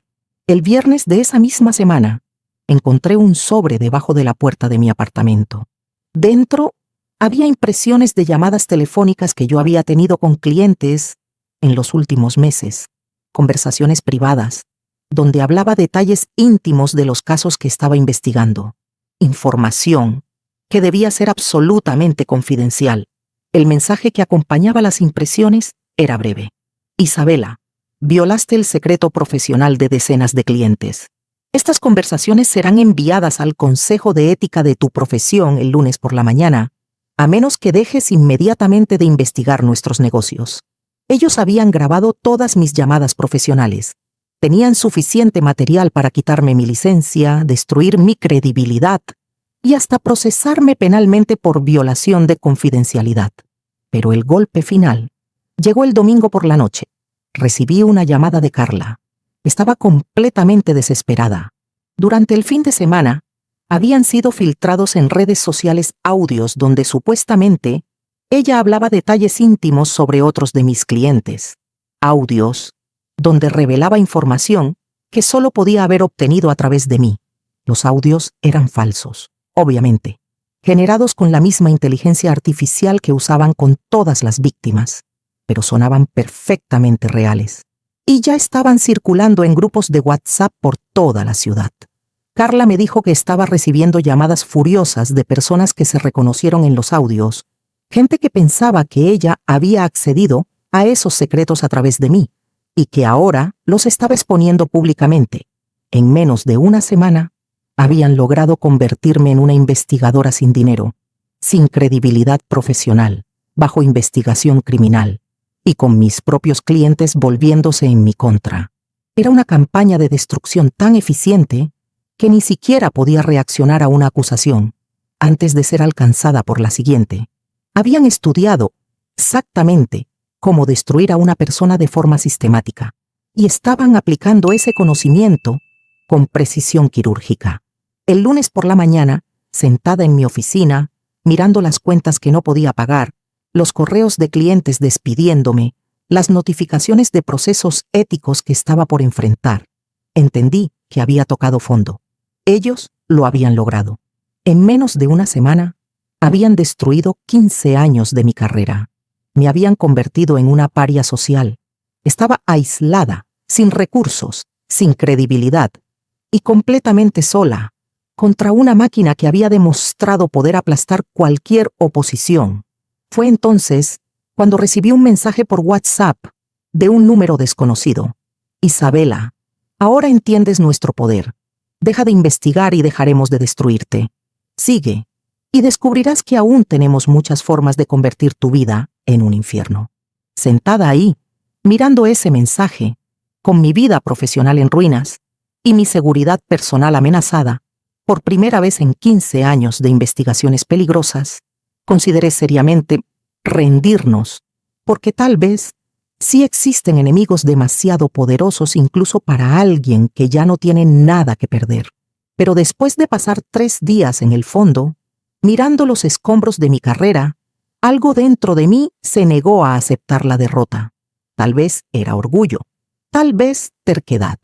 El viernes de esa misma semana, encontré un sobre debajo de la puerta de mi apartamento. Dentro había impresiones de llamadas telefónicas que yo había tenido con clientes en los últimos meses, conversaciones privadas, donde hablaba detalles íntimos de los casos que estaba investigando, información que debía ser absolutamente confidencial. El mensaje que acompañaba las impresiones era breve: Isabela, violaste el secreto profesional de decenas de clientes. Estas conversaciones serán enviadas al Consejo de Ética de tu profesión el lunes por la mañana, a menos que dejes inmediatamente de investigar nuestros negocios. Ellos habían grabado todas mis llamadas profesionales. Tenían suficiente material para quitarme mi licencia, destruir mi credibilidad y hasta procesarme penalmente por violación de confidencialidad. Pero el golpe final llegó el domingo por la noche. Recibí una llamada de Carla. Estaba completamente desesperada. Durante el fin de semana, habían sido filtrados en redes sociales audios donde supuestamente ella hablaba detalles íntimos sobre otros de mis clientes. Audios donde revelaba información que solo podía haber obtenido a través de mí. Los audios eran falsos, obviamente, generados con la misma inteligencia artificial que usaban con todas las víctimas, pero sonaban perfectamente reales. Y ya estaban circulando en grupos de WhatsApp por toda la ciudad. Carla me dijo que estaba recibiendo llamadas furiosas de personas que se reconocieron en los audios, gente que pensaba que ella había accedido a esos secretos a través de mí, y que ahora los estaba exponiendo públicamente. En menos de una semana, habían logrado convertirme en una investigadora sin dinero, sin credibilidad profesional, bajo investigación criminal, y con mis propios clientes volviéndose en mi contra. Era una campaña de destrucción tan eficiente que ni siquiera podía reaccionar a una acusación antes de ser alcanzada por la siguiente. Habían estudiado exactamente cómo destruir a una persona de forma sistemática y estaban aplicando ese conocimiento con precisión quirúrgica. El lunes por la mañana, sentada en mi oficina, mirando las cuentas que no podía pagar, los correos de clientes despidiéndome, las notificaciones de procesos éticos que estaba por enfrentar, entendí que había tocado fondo. Ellos lo habían logrado. En menos de una semana, habían destruido 15 años de mi carrera. Me habían convertido en una paria social. Estaba aislada, sin recursos, sin credibilidad y completamente sola, contra una máquina que había demostrado poder aplastar cualquier oposición. Fue entonces cuando recibí un mensaje por WhatsApp de un número desconocido. Isabela, ahora entiendes nuestro poder. Deja de investigar y dejaremos de destruirte. Sigue, y descubrirás que aún tenemos muchas formas de convertir tu vida en un infierno. Sentada ahí, mirando ese mensaje, con mi vida profesional en ruinas y mi seguridad personal amenazada, por primera vez en 15 años de investigaciones peligrosas, consideré seriamente rendirnos, porque tal vez sí existen enemigos demasiado poderosos incluso para alguien que ya no tiene nada que perder. Pero después de pasar 3 días en el fondo, mirando los escombros de mi carrera, algo dentro de mí se negó a aceptar la derrota. Tal vez era orgullo, tal vez terquedad,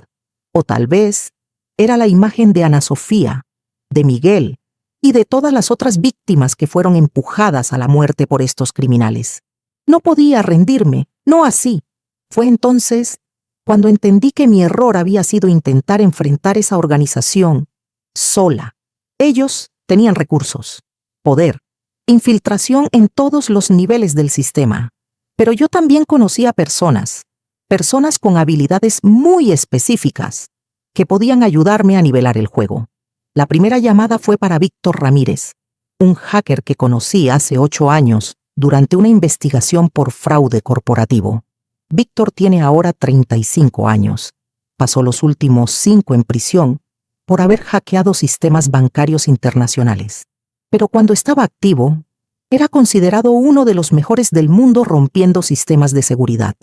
o tal vez era la imagen de Ana Sofía, de Miguel y de todas las otras víctimas que fueron empujadas a la muerte por estos criminales. No podía rendirme, no así. Fue entonces cuando entendí que mi error había sido intentar enfrentar esa organización sola. Ellos tenían recursos, poder, infiltración en todos los niveles del sistema. Pero yo también conocía personas con habilidades muy específicas que podían ayudarme a nivelar el juego. La primera llamada fue para Víctor Ramírez, un hacker que conocí hace 8 años durante una investigación por fraude corporativo. Víctor tiene ahora 35 años. Pasó los últimos 5 en prisión por haber hackeado sistemas bancarios internacionales. Pero cuando estaba activo, era considerado uno de los mejores del mundo rompiendo sistemas de seguridad.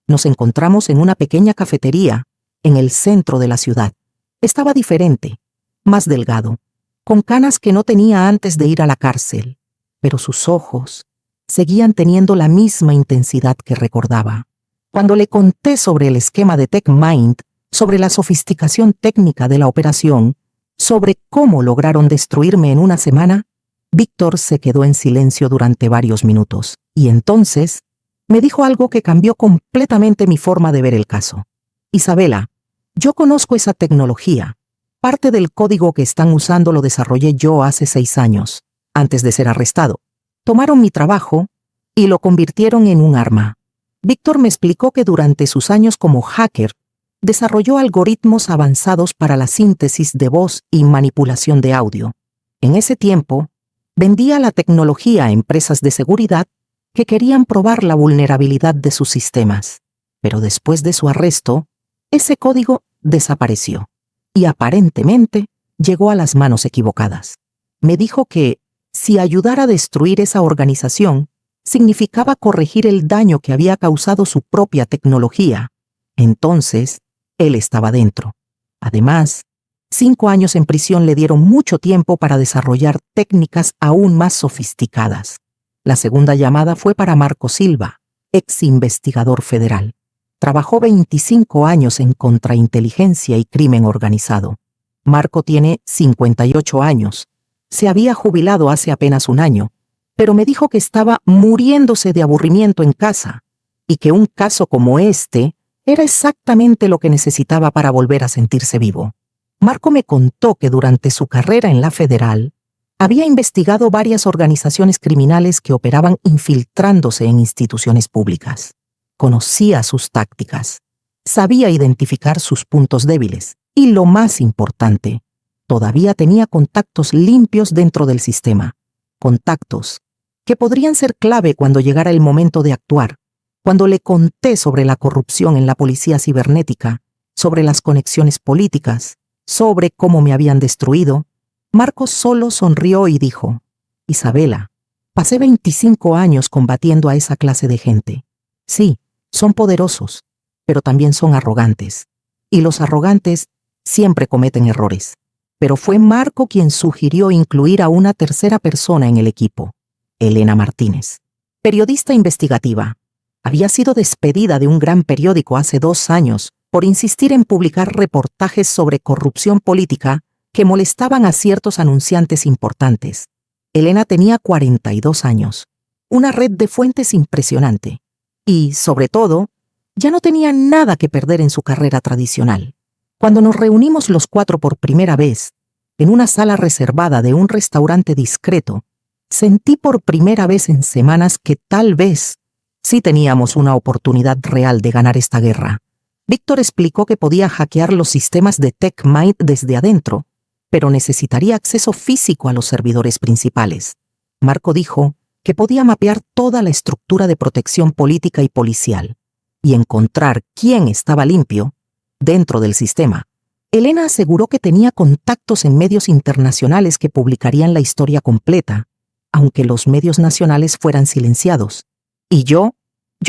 Nos encontramos en una pequeña cafetería en el centro de la ciudad. Estaba diferente, más delgado, con canas que no tenía antes de ir a la cárcel, pero sus ojos seguían teniendo la misma intensidad que recordaba. Cuando le conté sobre el esquema de TechMind, sobre la sofisticación técnica de la operación, sobre cómo lograron destruirme en una semana, Víctor se quedó en silencio durante varios minutos, y entonces me dijo algo que cambió completamente mi forma de ver el caso. Isabela, yo conozco esa tecnología. Parte del código que están usando lo desarrollé yo hace 6 años, antes de ser arrestado. Tomaron mi trabajo y lo convirtieron en un arma. Víctor me explicó que durante sus años como hacker, desarrolló algoritmos avanzados para la síntesis de voz y manipulación de audio. En ese tiempo, vendía la tecnología a empresas de seguridad que querían probar la vulnerabilidad de sus sistemas. Pero después de su arresto, ese código desapareció y aparentemente llegó a las manos equivocadas. Me dijo que si ayudar a destruir esa organización significaba corregir el daño que había causado su propia tecnología, entonces él estaba dentro. Además, 5 años en prisión le dieron mucho tiempo para desarrollar técnicas aún más sofisticadas. La segunda llamada fue para Marco Silva, ex investigador federal. Trabajó 25 años en contrainteligencia y crimen organizado. Marco tiene 58 años. Se había jubilado hace apenas un año, pero me dijo que estaba muriéndose de aburrimiento en casa y que un caso como este era exactamente lo que necesitaba para volver a sentirse vivo. Marco me contó que durante su carrera en la federal había investigado varias organizaciones criminales que operaban infiltrándose en instituciones públicas. Conocía sus tácticas, sabía identificar sus puntos débiles y, lo más importante, todavía tenía contactos limpios dentro del sistema. Contactos que podrían ser clave cuando llegara el momento de actuar. Cuando le conté sobre la corrupción en la policía cibernética, sobre las conexiones políticas, sobre cómo me habían destruido, Marco solo sonrió y dijo: Isabela, pasé 25 años combatiendo a esa clase de gente. Sí, son poderosos, pero también son arrogantes. Y los arrogantes siempre cometen errores. Pero fue Marco quien sugirió incluir a una tercera persona en el equipo, Elena Martínez, periodista investigativa. Había sido despedida de un gran periódico hace 2 años por insistir en publicar reportajes sobre corrupción política que molestaban a ciertos anunciantes importantes. Elena tenía 42 años, una red de fuentes impresionante y, sobre todo, ya no tenía nada que perder en su carrera tradicional. Cuando nos reunimos los 4 por primera vez, en una sala reservada de un restaurante discreto, sentí por primera vez en semanas que tal vez sí teníamos una oportunidad real de ganar esta guerra. Víctor explicó que podía hackear los sistemas de TechMind desde adentro, pero necesitaría acceso físico a los servidores principales. Marco dijo que podía mapear toda la estructura de protección política y policial y encontrar quién estaba limpio dentro del sistema. Elena aseguró que tenía contactos en medios internacionales que publicarían la historia completa, aunque los medios nacionales fueran silenciados. Y yo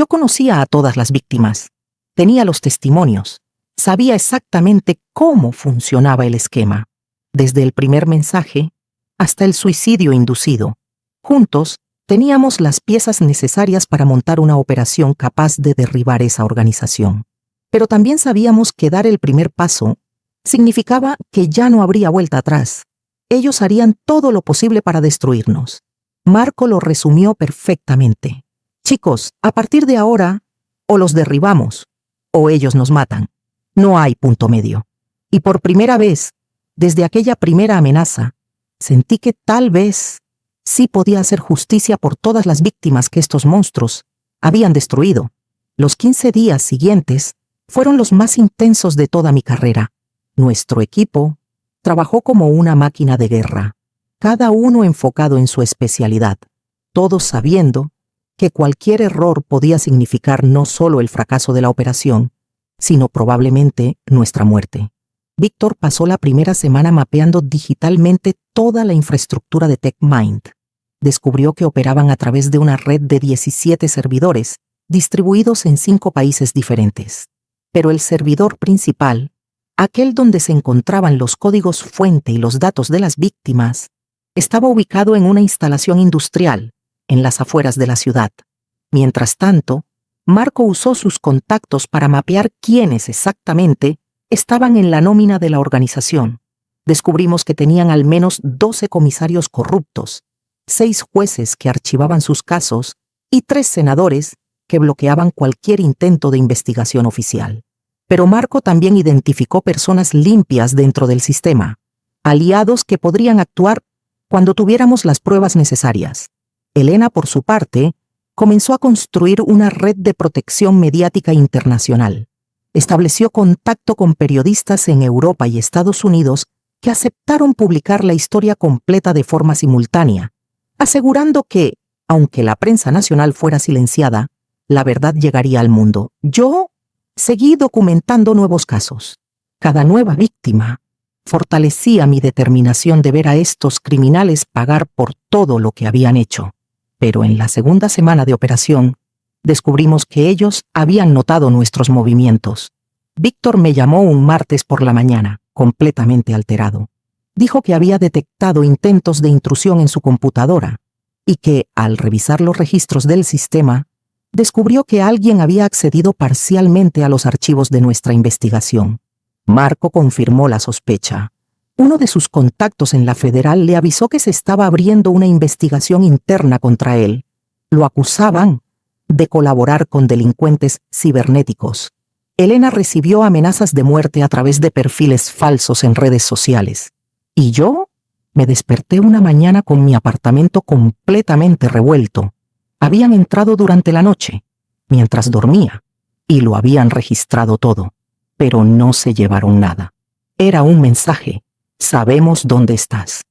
conocía a todas las víctimas, tenía los testimonios, sabía exactamente cómo funcionaba el esquema, desde el primer mensaje hasta el suicidio inducido. Juntos, teníamos las piezas necesarias para montar una operación capaz de derribar esa organización. Pero también sabíamos que dar el primer paso significaba que ya no habría vuelta atrás. Ellos harían todo lo posible para destruirnos. Marco lo resumió perfectamente. Chicos, a partir de ahora, o los derribamos, o ellos nos matan. No hay punto medio. Y por primera vez, desde aquella primera amenaza, sentí que tal vez sí podía hacer justicia por todas las víctimas que estos monstruos habían destruido. Los 15 días siguientes fueron los más intensos de toda mi carrera. Nuestro equipo trabajó como una máquina de guerra, cada uno enfocado en su especialidad, todos sabiendo que cualquier error podía significar no solo el fracaso de la operación, sino probablemente nuestra muerte. Víctor pasó la primera semana mapeando digitalmente toda la infraestructura de TechMind. Descubrió que operaban a través de una red de 17 servidores, distribuidos en 5 países diferentes. Pero el servidor principal, aquel donde se encontraban los códigos fuente y los datos de las víctimas, estaba ubicado en una instalación industrial, en las afueras de la ciudad. Mientras tanto, Marco usó sus contactos para mapear quiénes exactamente estaban en la nómina de la organización. Descubrimos que tenían al menos 12 comisarios corruptos, 6 jueces que archivaban sus casos y 3 senadores que bloqueaban cualquier intento de investigación oficial. Pero Marco también identificó personas limpias dentro del sistema, aliados que podrían actuar cuando tuviéramos las pruebas necesarias. Elena, por su parte, comenzó a construir una red de protección mediática internacional. Estableció contacto con periodistas en Europa y Estados Unidos que aceptaron publicar la historia completa de forma simultánea, asegurando que, aunque la prensa nacional fuera silenciada, la verdad llegaría al mundo. Yo seguí documentando nuevos casos. Cada nueva víctima fortalecía mi determinación de ver a estos criminales pagar por todo lo que habían hecho. Pero en la segunda semana de operación, descubrimos que ellos habían notado nuestros movimientos. Víctor me llamó un martes por la mañana, completamente alterado. Dijo que había detectado intentos de intrusión en su computadora y que, al revisar los registros del sistema, descubrió que alguien había accedido parcialmente a los archivos de nuestra investigación. Marco confirmó la sospecha. Uno de sus contactos en la federal le avisó que se estaba abriendo una investigación interna contra él. Lo acusaban de colaborar con delincuentes cibernéticos. Elena recibió amenazas de muerte a través de perfiles falsos en redes sociales. Y yo me desperté una mañana con mi apartamento completamente revuelto. Habían entrado durante la noche, mientras dormía, y lo habían registrado todo, pero no se llevaron nada. Era un mensaje: sabemos dónde estás,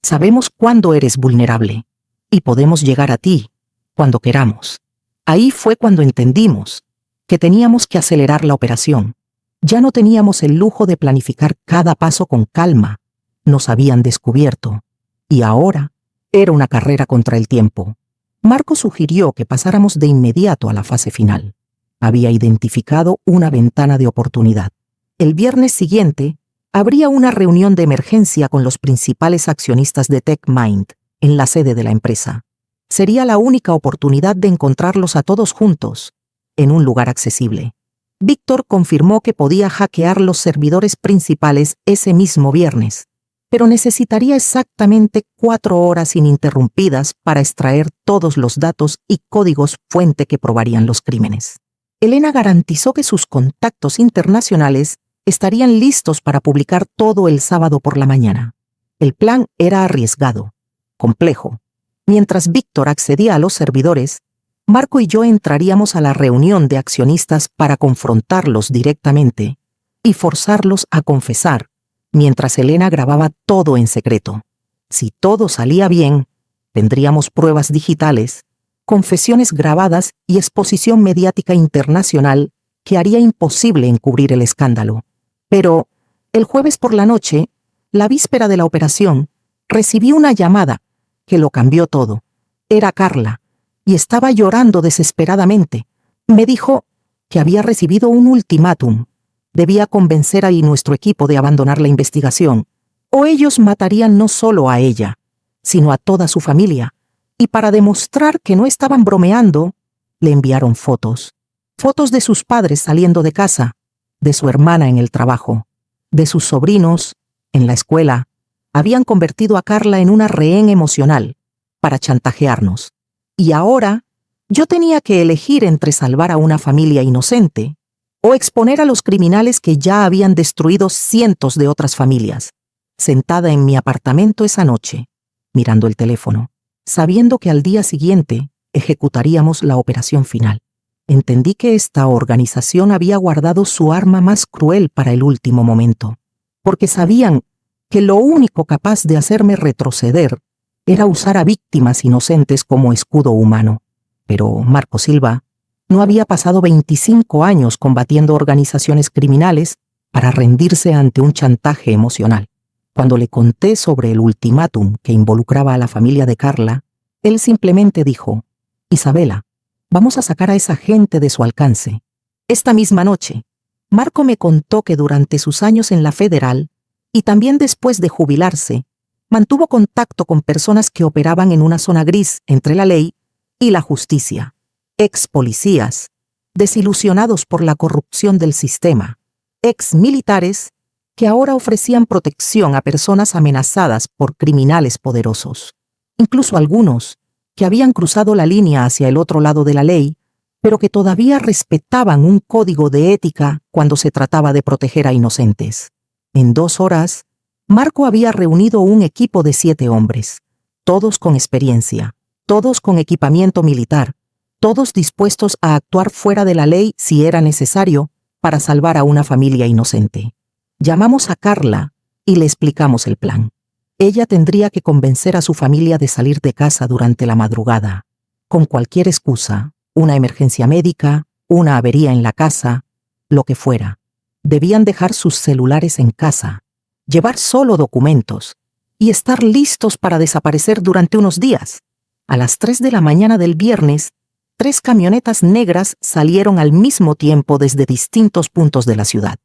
sabemos cuándo eres vulnerable, y podemos llegar a ti cuando queramos. Ahí fue cuando entendimos que teníamos que acelerar la operación. Ya no teníamos el lujo de planificar cada paso con calma. Nos habían descubierto. Y ahora era una carrera contra el tiempo. Marco sugirió que pasáramos de inmediato a la fase final. Había identificado una ventana de oportunidad. El viernes siguiente, habría una reunión de emergencia con los principales accionistas de TechMind en la sede de la empresa. Sería la única oportunidad de encontrarlos a todos juntos, en un lugar accesible. Víctor confirmó que podía hackear los servidores principales ese mismo viernes, pero necesitaría exactamente 4 horas ininterrumpidas para extraer todos los datos y códigos fuente que probarían los crímenes. Elena garantizó que sus contactos internacionales estarían listos para publicar todo el sábado por la mañana. El plan era arriesgado, complejo. Mientras Víctor accedía a los servidores, Marco y yo entraríamos a la reunión de accionistas para confrontarlos directamente y forzarlos a confesar, mientras Elena grababa todo en secreto. Si todo salía bien, tendríamos pruebas digitales, confesiones grabadas y exposición mediática internacional que haría imposible encubrir el escándalo. Pero, el jueves por la noche, la víspera de la operación, recibí una llamada que lo cambió todo. Era Carla, y estaba llorando desesperadamente. Me dijo que había recibido un ultimátum. Debía convencer a nuestro equipo de abandonar la investigación, o ellos matarían no solo a ella, sino a toda su familia. Y para demostrar que no estaban bromeando, le enviaron fotos. Fotos de sus padres saliendo de casa, de su hermana en el trabajo, de sus sobrinos en la escuela. Habían convertido a Carla en una rehén emocional para chantajearnos. Y ahora yo tenía que elegir entre salvar a una familia inocente o exponer a los criminales que ya habían destruido cientos de otras familias. Sentada en mi apartamento esa noche, mirando el teléfono, sabiendo que al día siguiente ejecutaríamos la operación final, entendí que esta organización había guardado su arma más cruel para el último momento, porque sabían que lo único capaz de hacerme retroceder era usar a víctimas inocentes como escudo humano. Pero Marco Silva no había pasado 25 años combatiendo organizaciones criminales para rendirse ante un chantaje emocional. Cuando le conté sobre el ultimátum que involucraba a la familia de Carla, él simplemente dijo: «Isabela, vamos a sacar a esa gente de su alcance». Esta misma noche, Marco me contó que durante sus años en la Federal, y también después de jubilarse, mantuvo contacto con personas que operaban en una zona gris entre la ley y la justicia, ex policías, desilusionados por la corrupción del sistema, ex militares que ahora ofrecían protección a personas amenazadas por criminales poderosos. Incluso algunos que habían cruzado la línea hacia el otro lado de la ley, pero que todavía respetaban un código de ética cuando se trataba de proteger a inocentes. En 2 horas, Marco había reunido un equipo de 7 hombres, todos con experiencia, todos con equipamiento militar, todos dispuestos a actuar fuera de la ley si era necesario para salvar a una familia inocente. Llamamos a Carla y le explicamos el plan. Ella tendría que convencer a su familia de salir de casa durante la madrugada, con cualquier excusa, una emergencia médica, una avería en la casa, lo que fuera. Debían dejar sus celulares en casa, llevar solo documentos y estar listos para desaparecer durante unos días. A las 3 de la mañana del viernes, 3 camionetas negras salieron al mismo tiempo desde distintos puntos de la ciudad.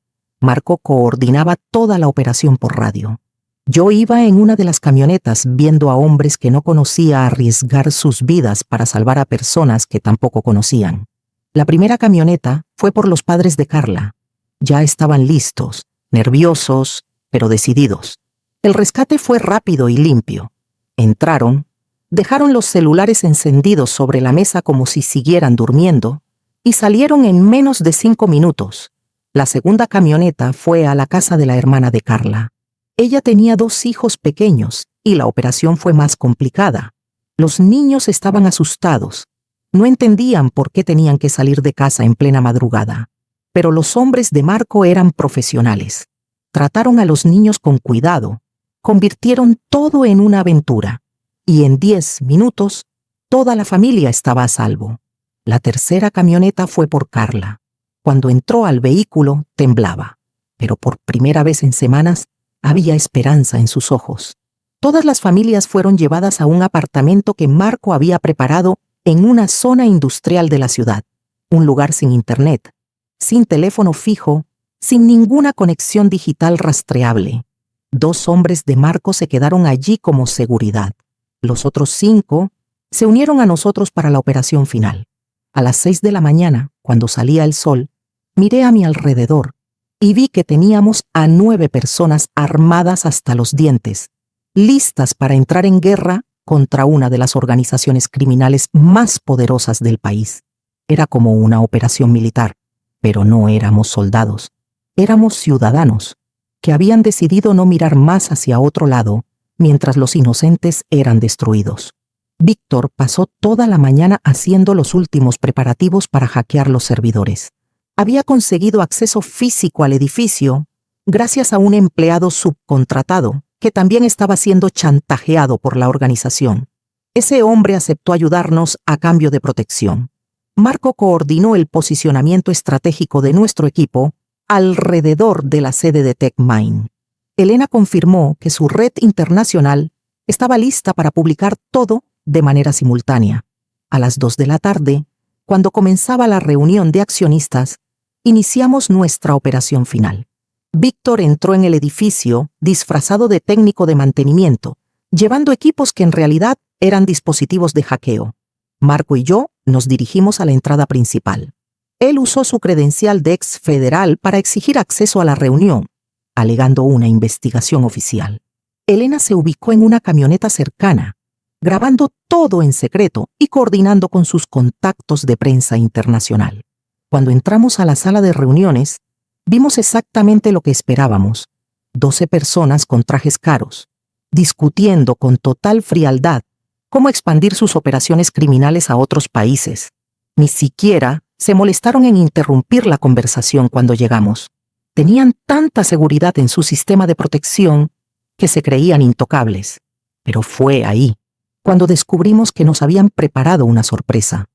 Marco coordinaba toda la operación por radio. Yo iba en una de las camionetas viendo a hombres que no conocía arriesgar sus vidas para salvar a personas que tampoco conocían. La primera camioneta fue por los padres de Carla. Ya estaban listos, nerviosos, pero decididos. El rescate fue rápido y limpio. Entraron, dejaron los celulares encendidos sobre la mesa como si siguieran durmiendo y salieron en menos de 5 minutos. La segunda camioneta fue a la casa de la hermana de Carla. Ella tenía 2 hijos pequeños y la operación fue más complicada. Los niños estaban asustados. No entendían por qué tenían que salir de casa en plena madrugada. Pero los hombres de Marco eran profesionales. Trataron a los niños con cuidado, convirtieron todo en una aventura, y en 10 minutos toda la familia estaba a salvo. La tercera camioneta fue por Carla. Cuando entró al vehículo, temblaba, pero por primera vez en semanas había esperanza en sus ojos. Todas las familias fueron llevadas a un apartamento que Marco había preparado en una zona industrial de la ciudad, un lugar sin internet, sin teléfono fijo, sin ninguna conexión digital rastreable. 2 hombres de Marco se quedaron allí como seguridad. Los otros 5 se unieron a nosotros para la operación final. A las 6 de la mañana, cuando salía el sol, miré a mi alrededor y vi que teníamos a 9 personas armadas hasta los dientes, listas para entrar en guerra contra una de las organizaciones criminales más poderosas del país. Era como una operación militar, pero no éramos soldados. Éramos ciudadanos que habían decidido no mirar más hacia otro lado mientras los inocentes eran destruidos. Víctor pasó toda la mañana haciendo los últimos preparativos para hackear los servidores. Había conseguido acceso físico al edificio gracias a un empleado subcontratado que también estaba siendo chantajeado por la organización. Ese hombre aceptó ayudarnos a cambio de protección. Marco coordinó el posicionamiento estratégico de nuestro equipo alrededor de la sede de TechMine. Elena confirmó que su red internacional estaba lista para publicar todo de manera simultánea. A las 2 de la tarde, cuando comenzaba la reunión de accionistas, iniciamos nuestra operación final. Víctor entró en el edificio disfrazado de técnico de mantenimiento, llevando equipos que en realidad eran dispositivos de hackeo. Marco y yo nos dirigimos a la entrada principal. Él usó su credencial de ex federal para exigir acceso a la reunión, alegando una investigación oficial. Elena se ubicó en una camioneta cercana, grabando todo en secreto y coordinando con sus contactos de prensa internacional. Cuando entramos a la sala de reuniones, vimos exactamente lo que esperábamos: 12 personas con trajes caros, discutiendo con total frialdad cómo expandir sus operaciones criminales a otros países. Ni siquiera se molestaron en interrumpir la conversación cuando llegamos. Tenían tanta seguridad en su sistema de protección que se creían intocables. Pero fue ahí cuando descubrimos que nos habían preparado una sorpresa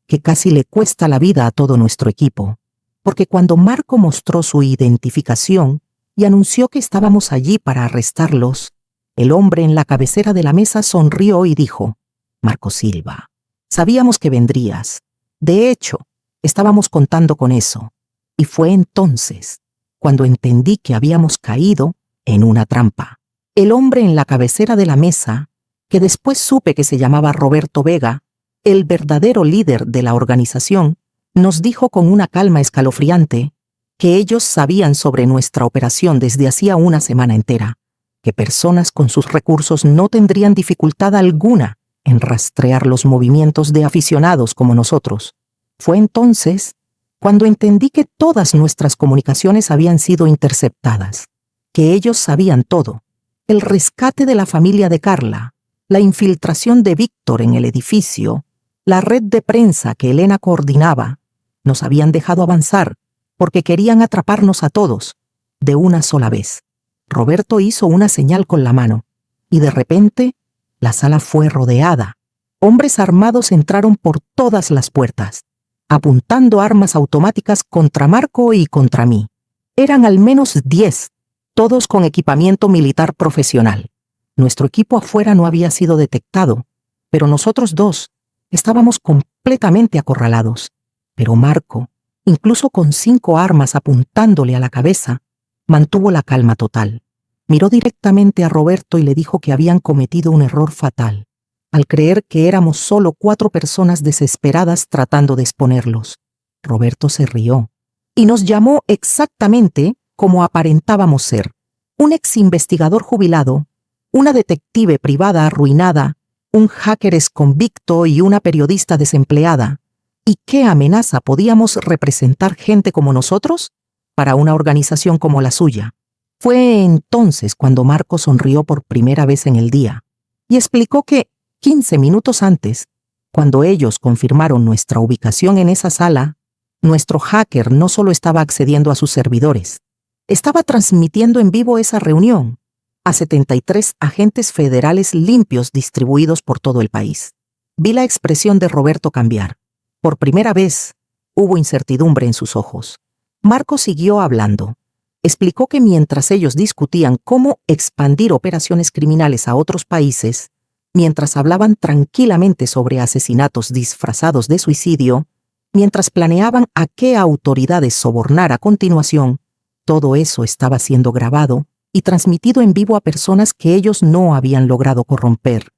que casi le cuesta la vida a todo nuestro equipo, porque cuando Marco mostró su identificación y anunció que estábamos allí para arrestarlos, el hombre en la cabecera de la mesa sonrió y dijo: «Marco Silva, sabíamos que vendrías. De hecho, estábamos contando con eso». Y fue entonces cuando entendí que habíamos caído en una trampa. El hombre en la cabecera de la mesa, que después supe que se llamaba Roberto Vega, el verdadero líder de la organización, nos dijo con una calma escalofriante que ellos sabían sobre nuestra operación desde hacía una semana entera, que personas con sus recursos no tendrían dificultad alguna en rastrear los movimientos de aficionados como nosotros. Fue entonces cuando entendí que todas nuestras comunicaciones habían sido interceptadas, que ellos sabían todo: el rescate de la familia de Carla, la infiltración de Víctor en el edificio, la red de prensa que Elena coordinaba. Nos habían dejado avanzar porque querían atraparnos a todos, de una sola vez. Roberto hizo una señal con la mano, y de repente la sala fue rodeada. Hombres armados entraron por todas las puertas, apuntando armas automáticas contra Marco y contra mí. Eran al menos 10, todos con equipamiento militar profesional. Nuestro equipo afuera no había sido detectado, pero nosotros 2 estábamos completamente acorralados. Pero Marco, incluso con 5 armas apuntándole a la cabeza, mantuvo la calma total. Miró directamente a Roberto y le dijo que habían cometido un error fatal, al creer que éramos solo 4 personas desesperadas tratando de exponerlos. Roberto se rió y nos llamó exactamente como aparentábamos ser: un ex investigador jubilado, una detective privada arruinada, un hacker exconvicto y una periodista desempleada. ¿Y qué amenaza podíamos representar gente como nosotros para una organización como la suya? Fue entonces cuando Marco sonrió por primera vez en el día y explicó que 15 minutos antes, cuando ellos confirmaron nuestra ubicación en esa sala, nuestro hacker no solo estaba accediendo a sus servidores, estaba transmitiendo en vivo esa reunión a 73 agentes federales limpios distribuidos por todo el país. Vi la expresión de Roberto cambiar. Por primera vez, Hubo incertidumbre en sus ojos. Marco siguió hablando. Explicó que mientras ellos discutían cómo expandir operaciones criminales a otros países, mientras hablaban tranquilamente sobre asesinatos disfrazados de suicidio, mientras planeaban a qué autoridades sobornar a continuación, todo eso estaba siendo grabado y transmitido en vivo a personas que ellos no habían logrado corromper.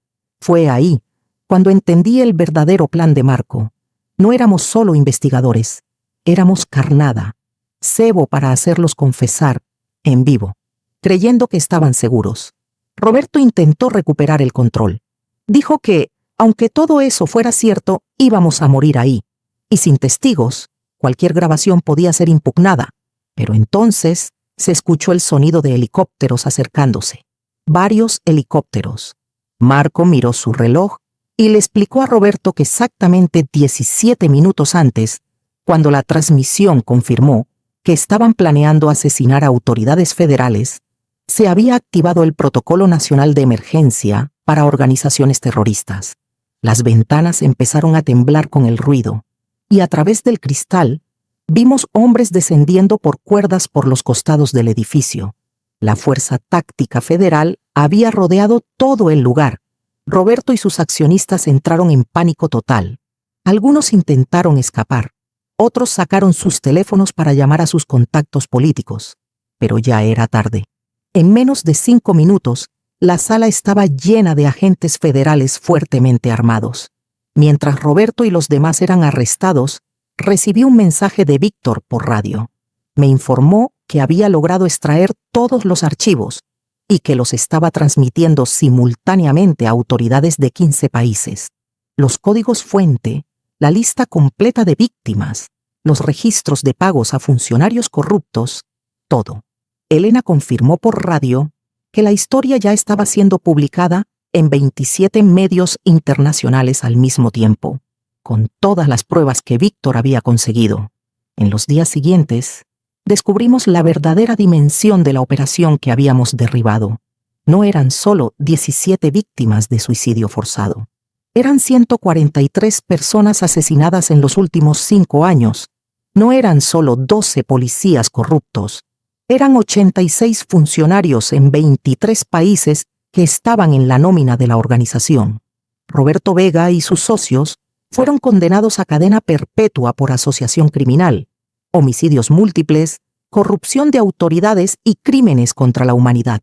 Fue ahí cuando entendí el verdadero plan de Marco. No éramos solo investigadores, éramos carnada, cebo para hacerlos confesar, en vivo, creyendo que estaban seguros. Roberto intentó recuperar el control. Dijo que, aunque todo eso fuera cierto, íbamos a morir ahí. Y sin testigos, cualquier grabación podía ser impugnada. Pero entonces se escuchó el sonido de helicópteros acercándose. Varios helicópteros. Marco miró su reloj y le explicó a Roberto que exactamente 17 minutos antes, cuando la transmisión confirmó que estaban planeando asesinar a autoridades federales, se había activado el Protocolo Nacional de Emergencia para organizaciones terroristas. Las ventanas empezaron a temblar con el ruido, y a través del cristal vimos hombres descendiendo por cuerdas por los costados del edificio. La Fuerza Táctica Federal había rodeado todo el lugar. Roberto y sus accionistas entraron en pánico total. Algunos intentaron escapar. Otros sacaron sus teléfonos para llamar a sus contactos políticos. Pero ya era tarde. En menos de 5 minutos, la sala estaba llena de agentes federales fuertemente armados. Mientras Roberto y los demás eran arrestados, recibí un mensaje de Víctor por radio. Me informó que había logrado extraer todos los archivos y que los estaba transmitiendo simultáneamente a autoridades de 15 países. Los códigos fuente, la lista completa de víctimas, los registros de pagos a funcionarios corruptos, todo. Elena confirmó por radio que la historia ya estaba siendo publicada en 27 medios internacionales al mismo tiempo, con todas las pruebas que Víctor había conseguido. En los días siguientes, descubrimos la verdadera dimensión de la operación que habíamos derribado. No eran solo 17 víctimas de suicidio forzado. Eran 143 personas asesinadas en los últimos 5 años. No eran solo 12 policías corruptos. Eran 86 funcionarios en 23 países que estaban en la nómina de la organización. Roberto Vega y sus socios fueron condenados a cadena perpetua por asociación criminal, homicidios múltiples, corrupción de autoridades y crímenes contra la humanidad.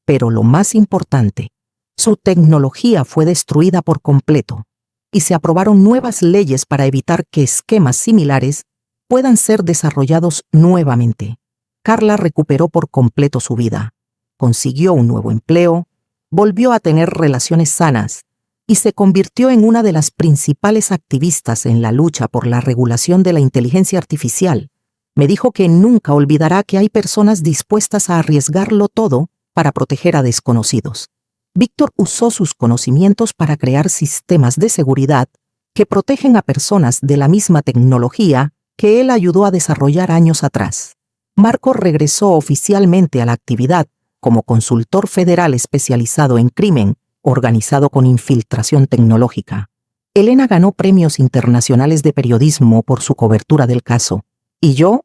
Pero lo más importante, su tecnología fue destruida por completo y se aprobaron nuevas leyes para evitar que esquemas similares puedan ser desarrollados nuevamente. Carla recuperó por completo su vida, consiguió un nuevo empleo, volvió a tener relaciones sanas y se convirtió en una de las principales activistas en la lucha por la regulación de la inteligencia artificial. Me dijo que nunca olvidará que hay personas dispuestas a arriesgarlo todo para proteger a desconocidos. Víctor usó sus conocimientos para crear sistemas de seguridad que protegen a personas de la misma tecnología que él ayudó a desarrollar años atrás. Marco regresó oficialmente a la actividad como consultor federal especializado en crimen organizado con infiltración tecnológica. Elena ganó premios internacionales de periodismo por su cobertura del caso. Y yo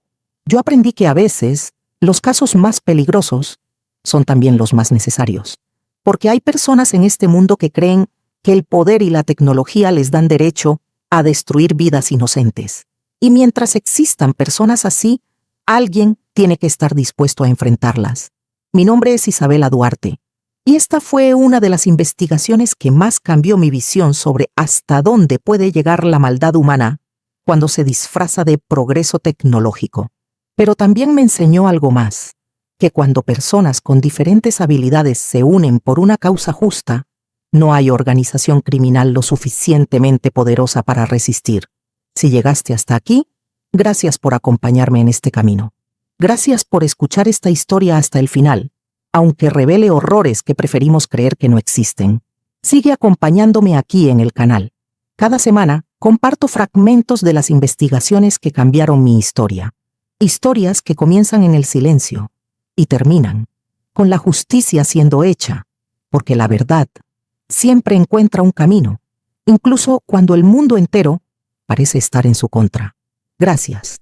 aprendí que a veces los casos más peligrosos son también los más necesarios. Porque hay personas en este mundo que creen que el poder y la tecnología les dan derecho a destruir vidas inocentes. Y mientras existan personas así, alguien tiene que estar dispuesto a enfrentarlas. Mi nombre es Isabela Duarte. Y esta fue una de las investigaciones que más cambió mi visión sobre hasta dónde puede llegar la maldad humana cuando se disfraza de progreso tecnológico. Pero también me enseñó algo más, que cuando personas con diferentes habilidades se unen por una causa justa, no hay organización criminal lo suficientemente poderosa para resistir. Si llegaste hasta aquí, gracias por acompañarme en este camino. Gracias por escuchar esta historia hasta el final, aunque revele horrores que preferimos creer que no existen. Sigue acompañándome aquí en el canal. Cada semana comparto fragmentos de las investigaciones que cambiaron mi historia. Historias que comienzan en el silencio y terminan con la justicia siendo hecha, porque la verdad siempre encuentra un camino, incluso cuando el mundo entero parece estar en su contra. Gracias.